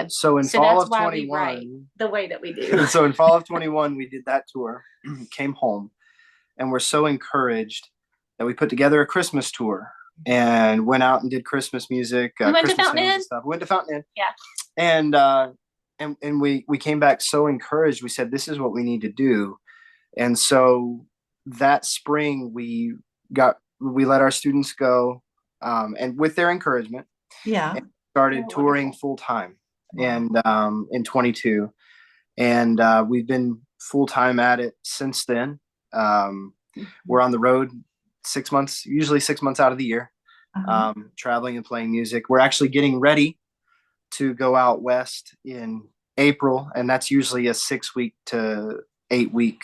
So in so fall that's of why we write 21, the way that we do. so in fall of 21, we did that tour, came home, and we're so encouraged that we put together a Christmas tour and went out and did Christmas music, We went to Christmas Fountain hymns Inn. and stuff. We went to Fountain Inn. Yeah. And we came back so encouraged. We said, this is what we need to do. And so that spring we let our students go, and with their encouragement, Yeah. started Oh, touring wonderful. full time. Wow. And in 22, and we've been full time at it since then. We're on the road 6 months, usually 6 months out of the year, traveling and playing music. We're actually getting ready to go out west in April, and that's usually a 6-week to 8-week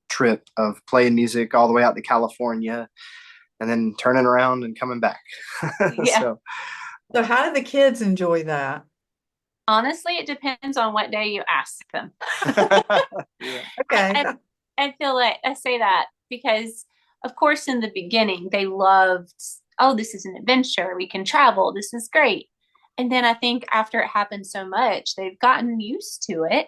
trip of playing music all the way out to California and then turning around and coming back. Yeah. So how do the kids enjoy that? Honestly, it depends on what day you ask them. Yeah. Okay. I feel like I say that because, of course, in the beginning, they loved, oh, this is an adventure. We can travel. This is great. And then I think after it happened so much, they've gotten used to it.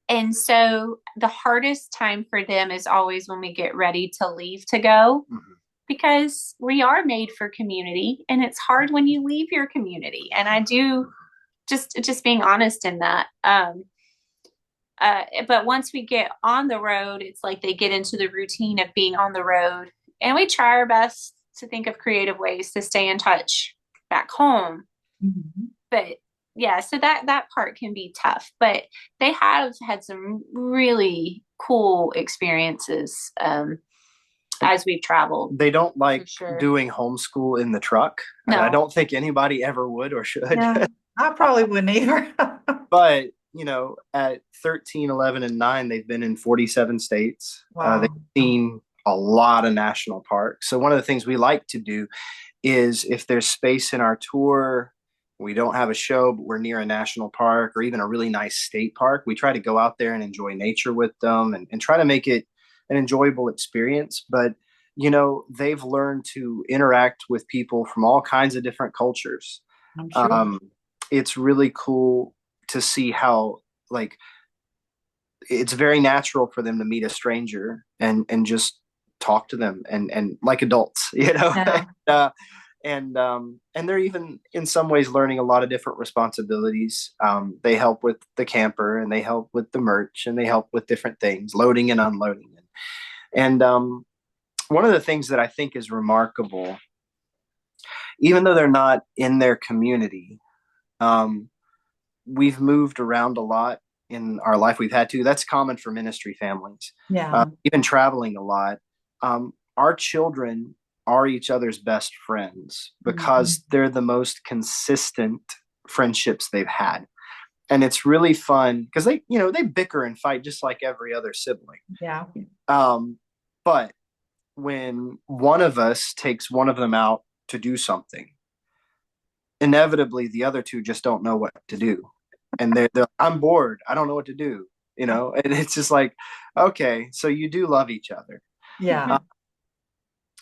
And so the hardest time for them is always when we get ready to leave to go, because we are made for community, and it's hard when you leave your community. And I do just being honest in that. But once we get on the road, it's like they get into the routine of being on the road, and we try our best to think of creative ways to stay in touch back home. But yeah, so that part can be tough, but they have had some really cool experiences as we've traveled. They don't like sure. doing homeschool in the truck. No. And I don't think anybody ever would or should. Yeah, I probably wouldn't either. But, at 13, 11, and 9, they've been in 47 states. Wow. They've seen a lot of national parks. So one of the things we like to do is, if there's space in our tour, we don't have a show, but we're near a national park or even a really nice state park, we try to go out there and enjoy nature with them and try to make it an enjoyable experience. But, they've learned to interact with people from all kinds of different cultures. I'm sure. It's really cool to see how, it's very natural for them to meet a stranger and just talk to them and like adults, Yeah. and they're even in some ways learning a lot of different responsibilities. They help with the camper, and they help with the merch, and they help with different things, loading and unloading. And one of the things that I think is remarkable, even though they're not in their community, we've moved around a lot in our life. We've had to. That's common for ministry families. Yeah. Even traveling a lot. Our children are each other's best friends because they're the most consistent friendships they've had. And it's really fun because they bicker and fight just like every other sibling. Yeah. But when one of us takes one of them out to do something, inevitably the other two just don't know what to do. And they're I'm bored. I don't know what to do. And it's just like, okay, so you do love each other. Yeah.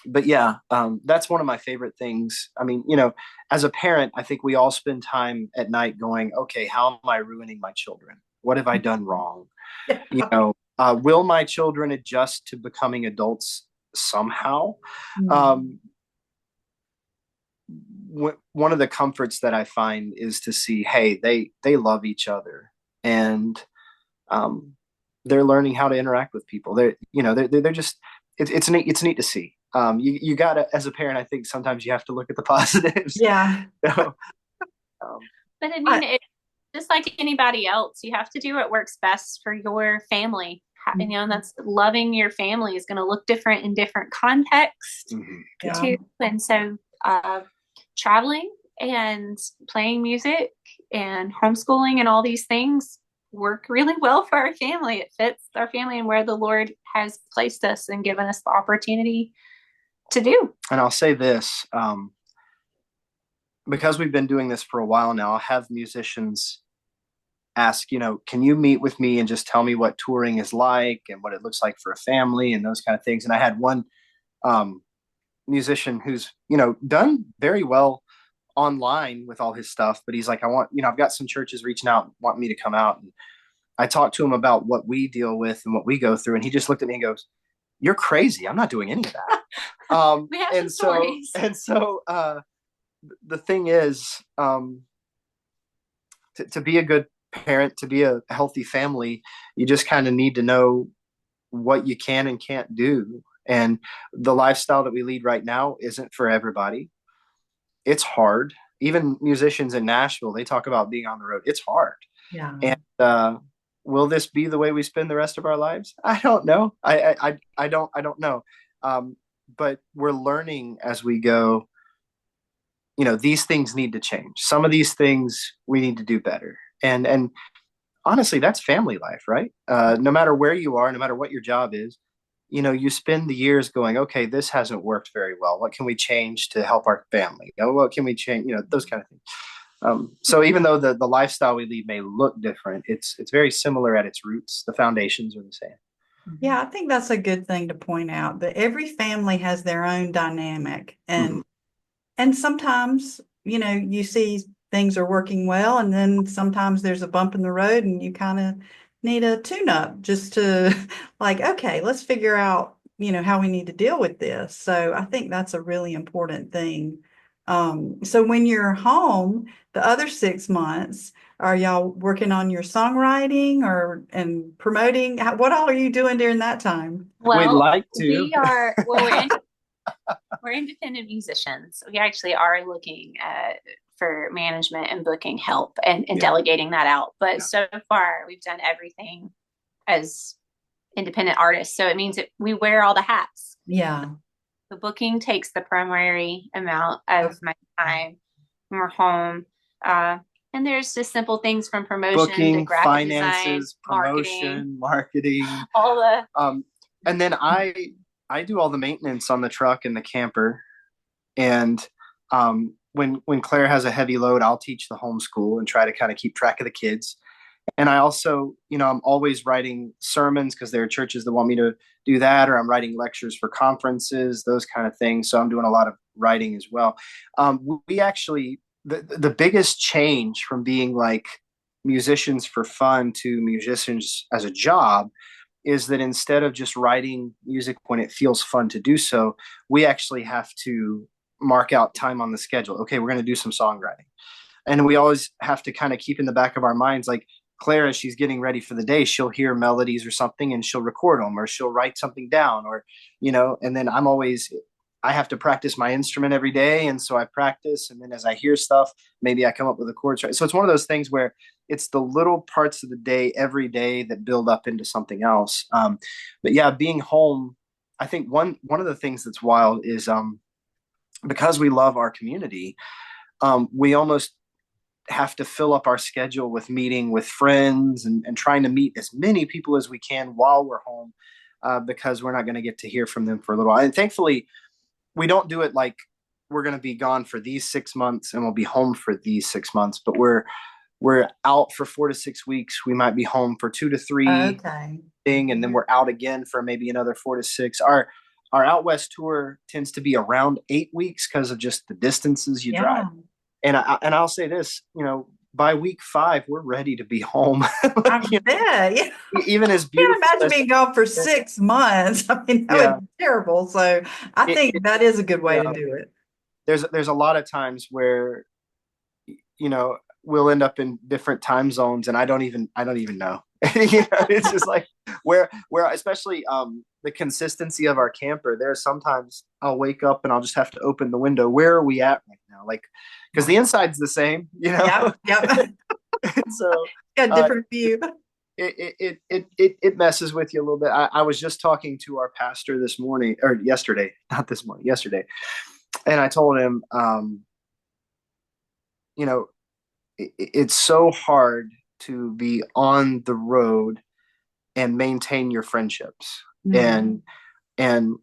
But yeah, that's one of my favorite things. I mean, as a parent, I think we all spend time at night going, okay, how am I ruining my children? What have I done wrong? Will my children adjust to becoming adults somehow? One of the comforts that I find is to see, hey, they love each other, and they're learning how to interact with people. They're just, it's neat to see. You gotta, as a parent, I think sometimes you have to look at the positives. Yeah. But I mean, it's just like anybody else. You have to do what works best for your family. And that's loving your family is going to look different in different contexts too. And so traveling and playing music and homeschooling and all these things work really well for our family. It fits our family and where the Lord has placed us and given us the opportunity to do. And I'll say this, because we've been doing this for a while now, I'll have musicians ask, can you meet with me and just tell me what touring is like and what it looks like for a family and those kind of things. And I had one musician who's, done very well online with all his stuff, but he's like, I've got some churches reaching out and want me to come out. And I talked to him about what we deal with and what we go through. And he just looked at me and goes, "You're crazy. I'm not doing any of that." We have some stories. So the thing is, to be a good parent, to be a healthy family, you just kind of need to know what you can and can't do. And the lifestyle that we lead right now isn't for everybody. It's hard. Even musicians in Nashville, they talk about being on the road. It's hard. Yeah. And will this be the way we spend the rest of our lives? I don't know. I don't know. But we're learning as we go. These things need to change. Some of these things we need to do better. And honestly, that's family life, right? No matter where you are, no matter what your job is, you spend the years going, okay, this hasn't worked very well. What can we change to help our family? What can we change? Those kind of things. So even though the lifestyle we lead may look different, it's very similar at its roots. The foundations are the same. Yeah, I think that's a good thing to point out, that every family has their own dynamic. And sometimes, you see things are working well, and then sometimes there's a bump in the road and you kind of need a tune-up just to like, okay, let's figure out, how we need to deal with this. So I think that's a really important thing. So when you're home, the other 6 months, are y'all working on your songwriting and promoting? What all are you doing during that time? Well, we'd like to. We are, we're independent musicians. We actually are looking for management and booking help and delegating that out. But so far, we've done everything as independent artists. So it means that we wear all the hats. Yeah. The booking takes the primary amount of my time when we're home. And there's just simple things from promotion booking, to graphic finances, design, promotion, marketing. All the and then I do all the maintenance on the truck and the camper. And when Claire has a heavy load, I'll teach the homeschool and try to kind of keep track of the kids. And I also, I'm always writing sermons because there are churches that want me to do that, or I'm writing lectures for conferences, those kind of things. So I'm doing a lot of writing as well. We actually, the biggest change from being like musicians for fun to musicians as a job is that instead of just writing music when it feels fun to do so, we actually have to mark out time on the schedule. Okay, we're going to do some songwriting. And we always have to kind of keep in the back of our minds, like Claire, as she's getting ready for the day, she'll hear melodies or something and she'll record them, or she'll write something down, or, and then I have to practice my instrument every day. And so I practice. And then as I hear stuff, maybe I come up with the chords. Right. So it's one of those things where it's the little parts of the day every day that build up into something else. But yeah, being home, I think one of the things that's wild is because we love our community, we almost have to fill up our schedule with meeting with friends and trying to meet as many people as we can while we're home, because we're not going to get to hear from them for a little while. And thankfully, we don't do it like we're going to be gone for these 6 months and we'll be home for these 6 months, but we're out for 4 to 6 weeks. We might be home for 2 to 3 Okay. and then we're out again for maybe another 4 to 6. Our out west tour tends to be around 8 weeks because of just the distances you drive. And I'll say this, by week 5, we're ready to be home. I bet. Yeah. Even as I beautiful. can't imagine being gone for 6 months. I mean, that would be terrible. So I think that is a good way to do it. There's a lot of times where, we'll end up in different time zones, and I don't even know. It's just like where especially the consistency of our camper. There are sometimes I'll wake up and I'll just have to open the window. Where are we at right now? Like, because the inside's the same, Yep. So got a different view. It messes with you a little bit. I was just talking to our pastor yesterday, and I told him, it's so hard to be on the road and maintain your friendships. Mm-hmm. And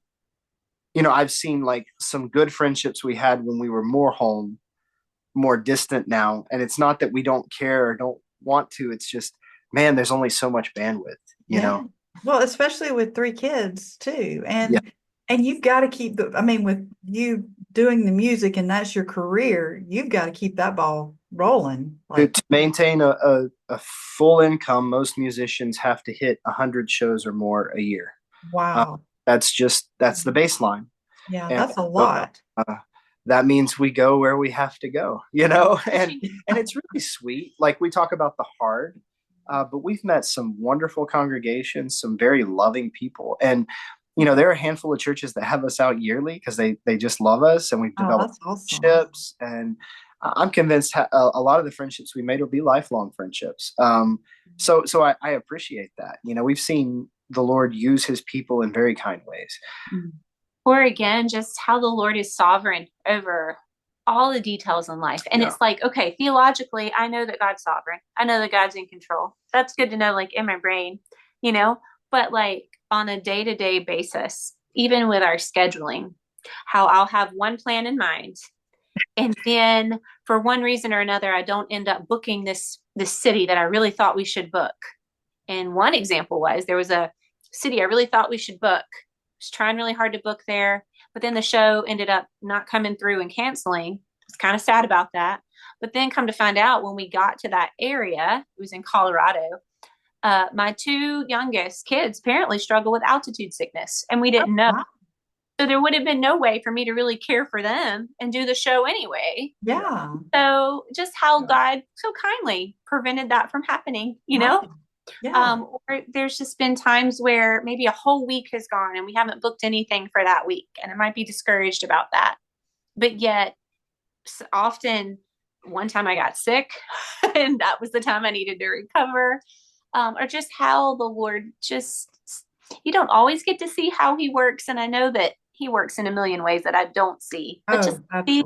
I've seen like some good friendships we had when we were more home, more distant now. And it's not that we don't care or don't want to. It's just, man, there's only so much bandwidth, Yeah. Well, especially with three kids too. Yeah. And you've got to keep I mean, with you doing the music and that's your career, you've got to keep that ball rolling. To maintain a full income, most musicians have to hit 100 shows or more a year. Wow. That's the baseline. Yeah, And that's a lot. That means we go where we have to go, and it's really sweet. Like we talk about the hard, but we've met some wonderful congregations, some very loving people. And, there are a handful of churches that have us out yearly because they just love us, and we've developed awesome. friendships. And I'm convinced a lot of the friendships we made will be lifelong friendships. So I appreciate that. We've seen the Lord use his people in very kind ways. Or again, just how the Lord is sovereign over all the details in life. And it's like, okay, theologically, I know that God's sovereign. I know that God's in control. That's good to know, like in my brain, but like on a day-to-day basis, even with our scheduling, how I'll have one plan in mind. And then for one reason or another, I don't end up booking this city that I really thought we should book. And one example was there was a city I really thought we should book. I was trying really hard to book there, but then the show ended up not coming through and canceling. I was kind of sad about that. But then come to find out when we got to that area, it was in Colorado, my two youngest kids apparently struggle with altitude sickness, and we didn't know. Wow. So there would have been no way for me to really care for them and do the show anyway. Yeah. So just how God so kindly prevented that from happening, Yeah. Or there's just been times where maybe a whole week has gone and we haven't booked anything for that week, and I might be discouraged about that. But yet often one time I got sick and that was the time I needed to recover. Or just how the Lord you don't always get to see how he works. And I know that he works in a million ways that I don't see, but just these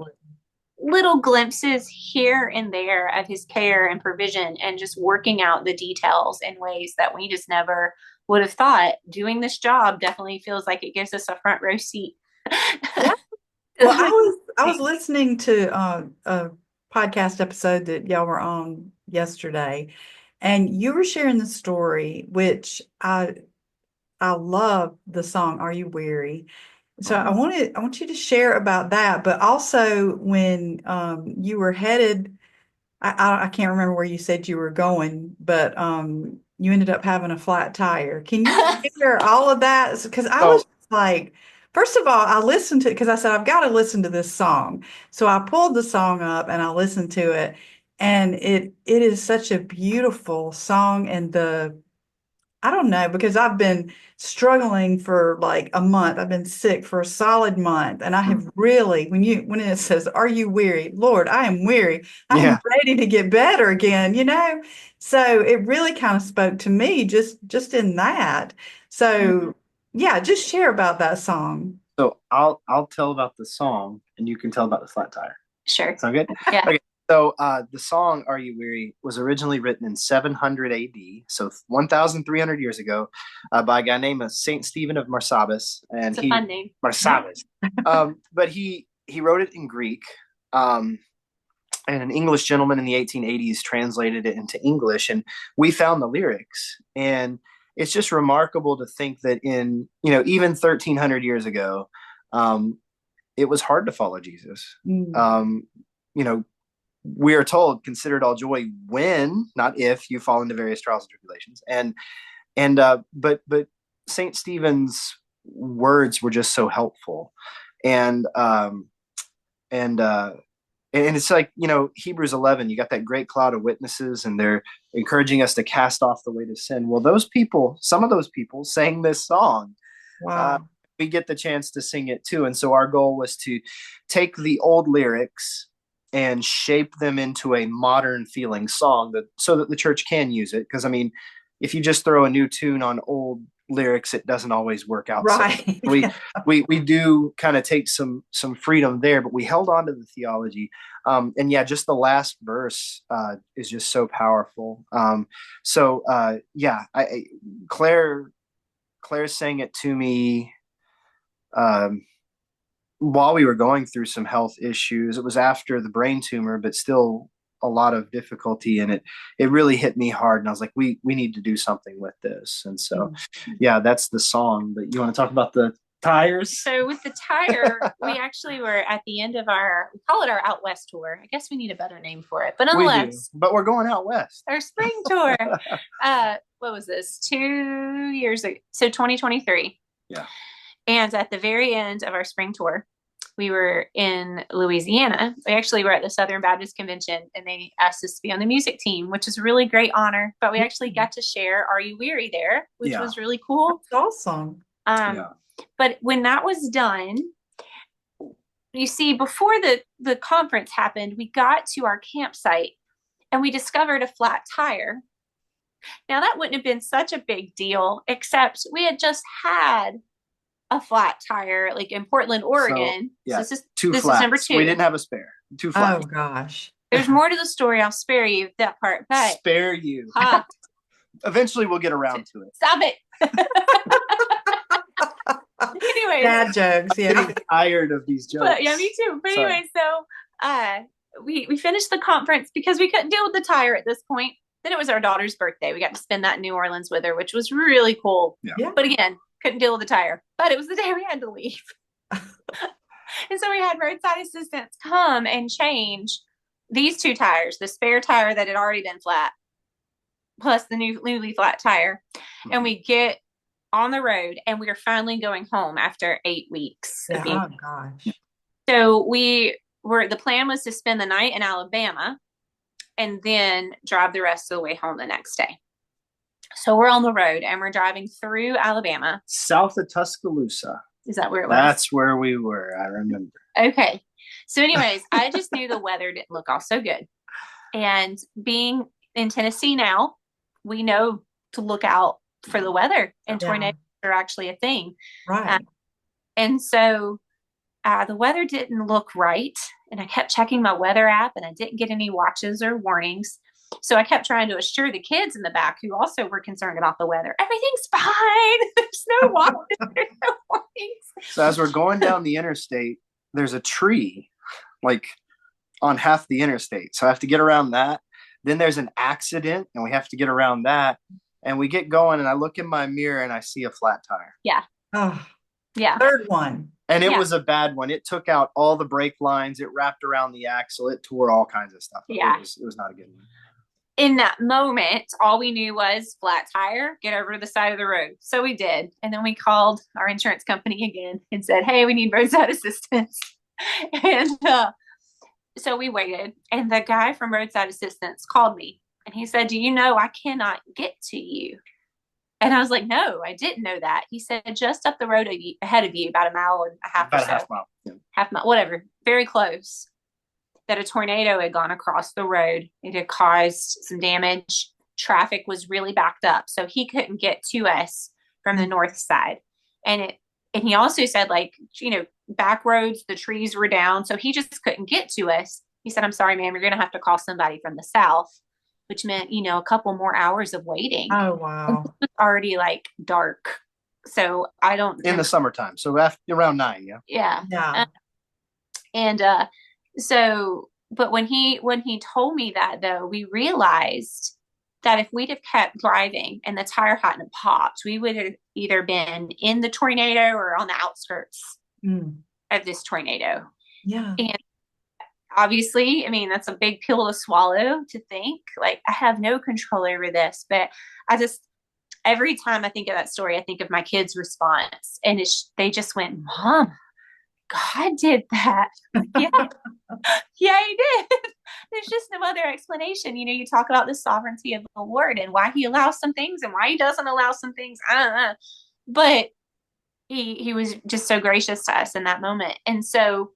little glimpses here and there of his care and provision and just working out the details in ways that we just never would have thought. Doing this job definitely feels like it gives us a front row seat. Well, I was listening to a podcast episode that y'all were on yesterday, and you were sharing the story, which I love the song "Are You Weary?" So I want you to share about that, but also when you were headed, I can't remember where you said you were going, but you ended up having a flat tire. Can you share all of that? Because I was like, first of all, I listened to it because I said, I've got to listen to this song. So I pulled the song up and I listened to it. And it is such a beautiful song. And I don't know, because I've been struggling for like a month. I've been sick for a solid month. And I have really, when it says, "Are you weary?" Lord, I am weary. I am ready to get better again, So it really kind of spoke to me just in that. So yeah, just share about that song. So I'll tell about the song and you can tell about the flat tire. Sure. Sound good? Yeah. Okay. So the song "Are You Weary" was originally written in 700 AD, so 1,300 years ago, by a guy named Saint Stephen of Marsabas, and it's a fun name. Marsabas. But he wrote it in Greek, and an English gentleman in the 1880s translated it into English, and we found the lyrics. And it's just remarkable to think that in even 1,300 years ago, it was hard to follow Jesus. We are told, "Consider it all joy when," not if, "you fall into various trials and tribulations." But Saint Stephen's words were just so helpful, and it's like Hebrews 11. You got that great cloud of witnesses, and they're encouraging us to cast off the weight of sin. Well, some of those people sang this song. Wow. We get the chance to sing it too, and so our goal was to take the old lyrics and shape them into a modern feeling song so that the church can use it. Because if you just throw a new tune on old lyrics, it doesn't always work out. Right. So we do kind of take some freedom there, but we held on to the theology. And just the last verse is just so powerful. Claire sang it to me while we were going through some health issues. It was after the brain tumor, but still a lot of difficulty, and it really hit me hard. And I was like, we need to do something with this. And so, yeah, that's the song. But you want to talk about the tires? So with the tire, we actually were at the end of we call it our Out West tour. I guess we need a better name for it, but nonetheless, but we're going out west. Our spring tour. What was this? 2 years ago. So 2023. Yeah. And at the very end of our spring tour, we were in Louisiana. We actually were at the Southern Baptist Convention, and they asked us to be on the music team, which is a really great honor. But we actually got to share Are You Weary there, which was really cool. That's awesome. But when that was done, you see, before the conference happened, we got to our campsite and we discovered a flat tire. Now, that wouldn't have been such a big deal, except we had just had a flat tire, like in Portland, Oregon. So this flats. is number 2. We didn't have a spare. 2 flats. Oh gosh. There's more to the story. I'll spare you that part. But spare you. Eventually, we'll get around to it. Stop it. Anyway, bad jokes. Yeah. I'm tired of these jokes. But, yeah, me too. But anyway, so we finished the conference because we couldn't deal with the tire at this point. Then it was our daughter's birthday. We got to spend that in New Orleans with her, which was really cool. Yeah. But again, couldn't deal with the tire. But it was the day we had to leave. And so we had roadside assistants come and change these 2 tires, the spare tire that had already been flat, plus the newly flat tire. Mm-hmm. And we get on the road, and we are finally going home after 8 weeks. Oh gosh. So the plan was to spend the night in Alabama and then drive the rest of the way home the next day. So we're on the road and we're driving through Alabama. South of Tuscaloosa. Is that where it was? That's where we were. I remember. Okay. So anyways, I just knew the weather didn't look all so good. And being in Tennessee now, we know to look out for the weather, and tornadoes are actually a thing. Right. And so the weather didn't look right. And I kept checking my weather app, and I didn't get any watches or warnings. So I kept trying to assure the kids in the back, who also were concerned about the weather, everything's fine. There's no watches, there's no warnings. So as we're going down the interstate, there's a tree like on half the interstate. So I have to get around that. Then there's an accident, and we have to get around that. And we get going, and I look in my mirror, and I see a flat tire. Yeah. Oh, yeah. Third one. And it was a bad one. It took out all the brake lines. It wrapped around the axle. It tore all kinds of stuff. Yeah. It was not a good one. In that moment, all we knew was flat tire, get over to the side of the road. So we did. And then we called our insurance company again and said, hey, we need roadside assistance. And so we waited. And the guy from roadside assistance called me. And he said, do you know I cannot get to you? And I was like, no, I didn't know that. He said, just up the road ahead of you, about a mile and a half or so. About a half mile. Yeah. Half mile, whatever. Very close. That a tornado had gone across the road. It had caused some damage. Traffic was really backed up. So he couldn't get to us from the north side. And he also said, like, back roads, the trees were down. So he just couldn't get to us. He said, I'm sorry, ma'am, you're going to have to call somebody from the south, which meant, a couple more hours of waiting. Oh, wow. It was already like dark. So I don't. In the summertime. So around 9. Yeah. Yeah. Yeah. So, but when he told me that, though, we realized that if we'd have kept driving and the tire hadn't popped, we would have either been in the tornado or on the outskirts of this tornado. Yeah. And obviously, I mean, that's a big pill to swallow, to think like I have no control over this, but every time I think of that story, I think of my kids' response, and they just went, Mom, God did that. Yeah. Yeah, he did. There's just no other explanation. You talk about the sovereignty of the Lord and why he allows some things and why he doesn't allow some things. I don't know. But he was just so gracious to us in that moment. And so,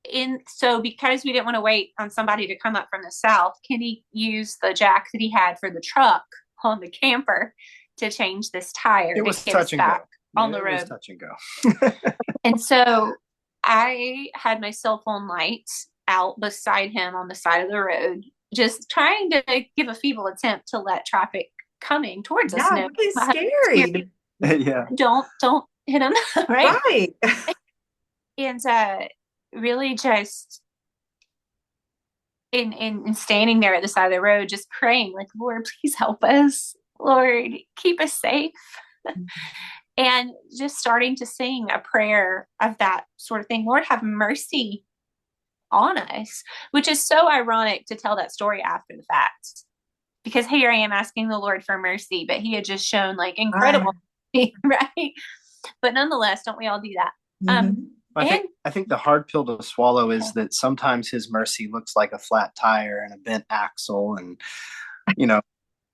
because we didn't want to wait on somebody to come up from the south, Kenny used the jack that he had for the truck on the camper to change this tire. It was touch and go. On the road. It was touch and go. And so I had my cell phone light out beside him on the side of the road, just trying to give a feeble attempt to let traffic coming towards us know. Really scary. Yeah. Don't hit him, right? Right. And really just in standing there at the side of the road, just praying, like, Lord, please help us. Lord, keep us safe. And just starting to sing a prayer of that sort of thing. Lord, have mercy on us, which is so ironic to tell that story after the fact. Because here I am asking the Lord for mercy, but he had just shown like incredible, right? But nonetheless, don't we all do that? I think the hard pill to swallow is that sometimes his mercy looks like a flat tire and a bent axle and,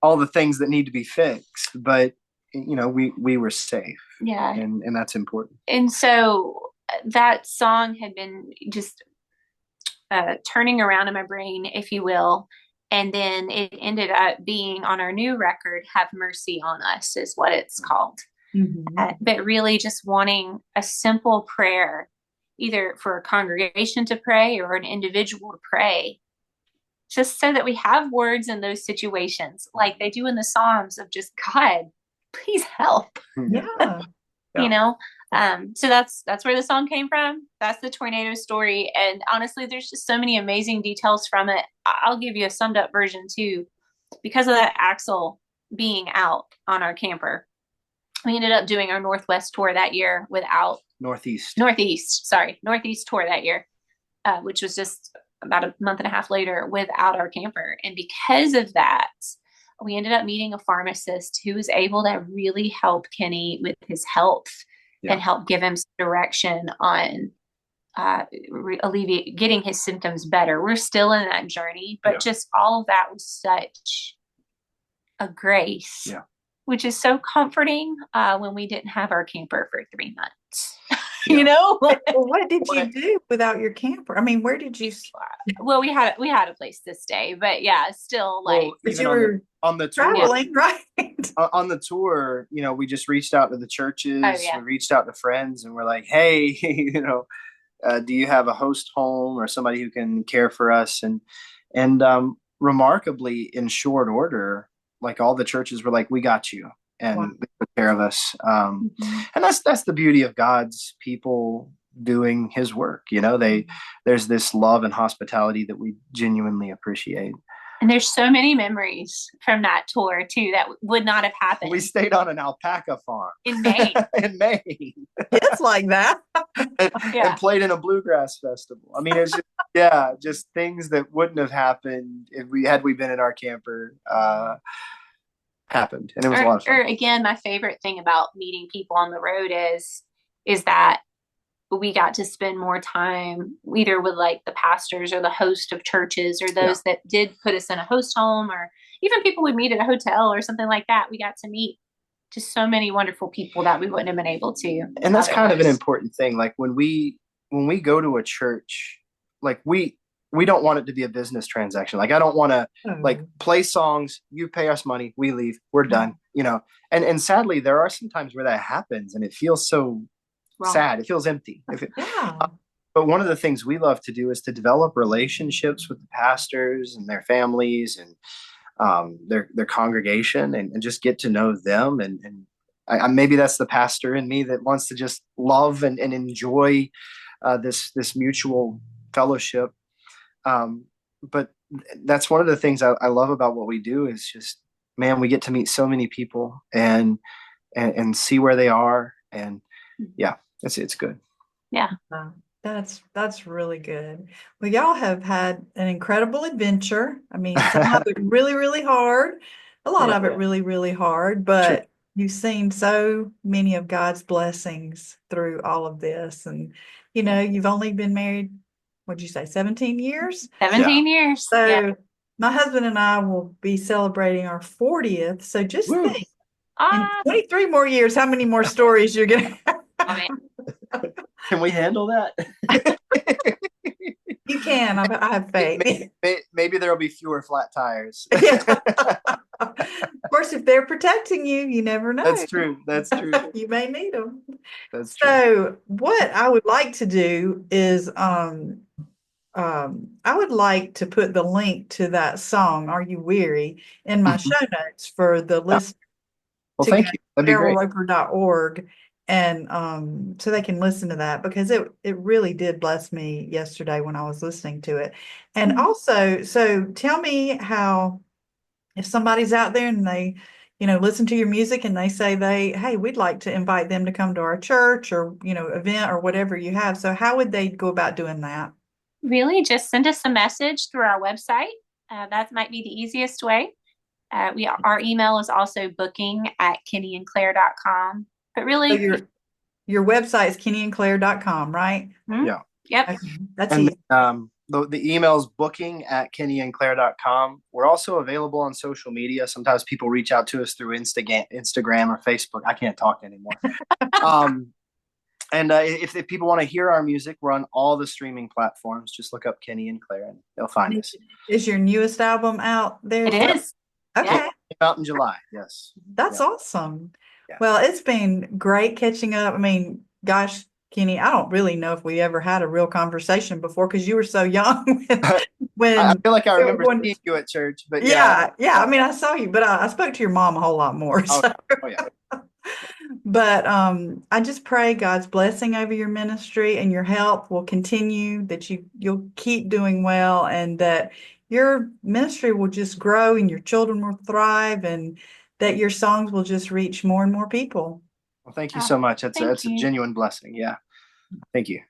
all the things that need to be fixed. But, we were safe. Yeah. And that's important. And so that song had been just turning around in my brain, if you will. And then it ended up being on our new record, Have Mercy on Us is what it's called. But really just wanting a simple prayer, either for a congregation to pray or an individual to pray, just so that we have words in those situations, like they do in the Psalms of just, God, please help. Yeah. So that's where the song came from. That's the tornado story. And honestly, there's just so many amazing details from it. I'll give you a summed up version too. Because of that axle being out on our camper, we ended up doing our Northwest tour that year without Northeast tour that year, which was just about a month and a half later without our camper. And because of that, we ended up meeting a pharmacist who was able to really help Kenny with his health and help give him some direction on getting his symptoms better. We're still in that journey, but just all of that was such a grace, which is so comforting when we didn't have our camper for 3 months. Well, what did you do without your camper? I mean, where did you? Well, we had a place to stay, but still, like, but you were on the tour, traveling, right? On the tour, we just reached out to the churches. We reached out to friends, and we're like, hey, do you have a host home or somebody who can care for us? And remarkably, in short order, like all the churches were like, we got you. And they took care of us. And that's the beauty of God's people doing his work. There's this love and hospitality that we genuinely appreciate. And there's so many memories from that tour too that would not have happened. We stayed on an alpaca farm in Maine. It's like that. and played in a bluegrass festival. I mean, it's just, just things that wouldn't have happened if we been in our camper. Happened, and it was a lot of fun. Or again, my favorite thing about meeting people on the road is that we got to spend more time either with like the pastors or the host of churches or those that did put us in a host home, or even people we meet at a hotel or something like that. We got to meet just so many wonderful people that we wouldn't have been able to. And that's kind of an important thing. Like when we go to a church, like we don't want it to be a business transaction. Like I don't want to like play songs, you pay us money, we leave, we're done, and sadly there are some times where that happens and it feels so sad. It feels empty. But one of the things we love to do is to develop relationships with the pastors and their families and their congregation and just get to know them. And I maybe that's the pastor in me that wants to just love and enjoy this mutual fellowship. But that's one of the things I love about what we do is just, man, we get to meet so many people and see where they are. And it's good. Yeah. That's really good. Well, y'all have had an incredible adventure. I mean, some of it really, really hard, a lot of it really, really hard, but you've seen so many of God's blessings through all of this. And, you've only been married, what'd you say, 17 years? 17 years. So my husband and I will be celebrating our 40th. So just think, in 23 more years, how many more stories you're going to have. Can we handle that? You can. I have faith. Maybe there'll be fewer flat tires. Of course, if they're protecting you, you never know. That's true. You may need them. That's true. So what I would like to do is I would like to put the link to that song, Are You Weary, in my show notes for the listeners. Well, thank you. That'd be great. DarylRoper.org and so they can listen to that, because it really did bless me yesterday when I was listening to it. And also, so tell me how, if somebody's out there and they, listen to your music and they say hey, we'd like to invite them to come to our church or, event or whatever you have. So how would they go about doing that? Really, just send us a message through our website. That might be the easiest way. Our email is also booking@kennyandclaire.com. But really, So your website is kennyandclaire.com, right? Yeah. Yep. Okay, that's And easy. the email is booking@kennyandclaire.com. We're also available on social media. Sometimes people reach out to us through Instagram or Facebook. I can't talk anymore. And if people want to hear our music, we're on all the streaming platforms. Just look up Kenny and Claire and they'll find us. Is your newest album out there? It is. Okay. Yeah. Out in July. Yes. That's Yeah. awesome. Yeah. Well, it's been great catching up. I mean, gosh, Kenny, I don't really know if we ever had a real conversation before, because you were so young when I feel like I remember when- seeing you at church, but yeah. I mean, I saw you, but I spoke to your mom a whole lot more. Oh, So. yeah. But I just pray God's blessing over your ministry, and your health will continue, that you'll keep doing well, and that your ministry will just grow and your children will thrive, and that your songs will just reach more and more people. Well, thank you so much. That's Thank a you. genuine blessing. Yeah. Thank you.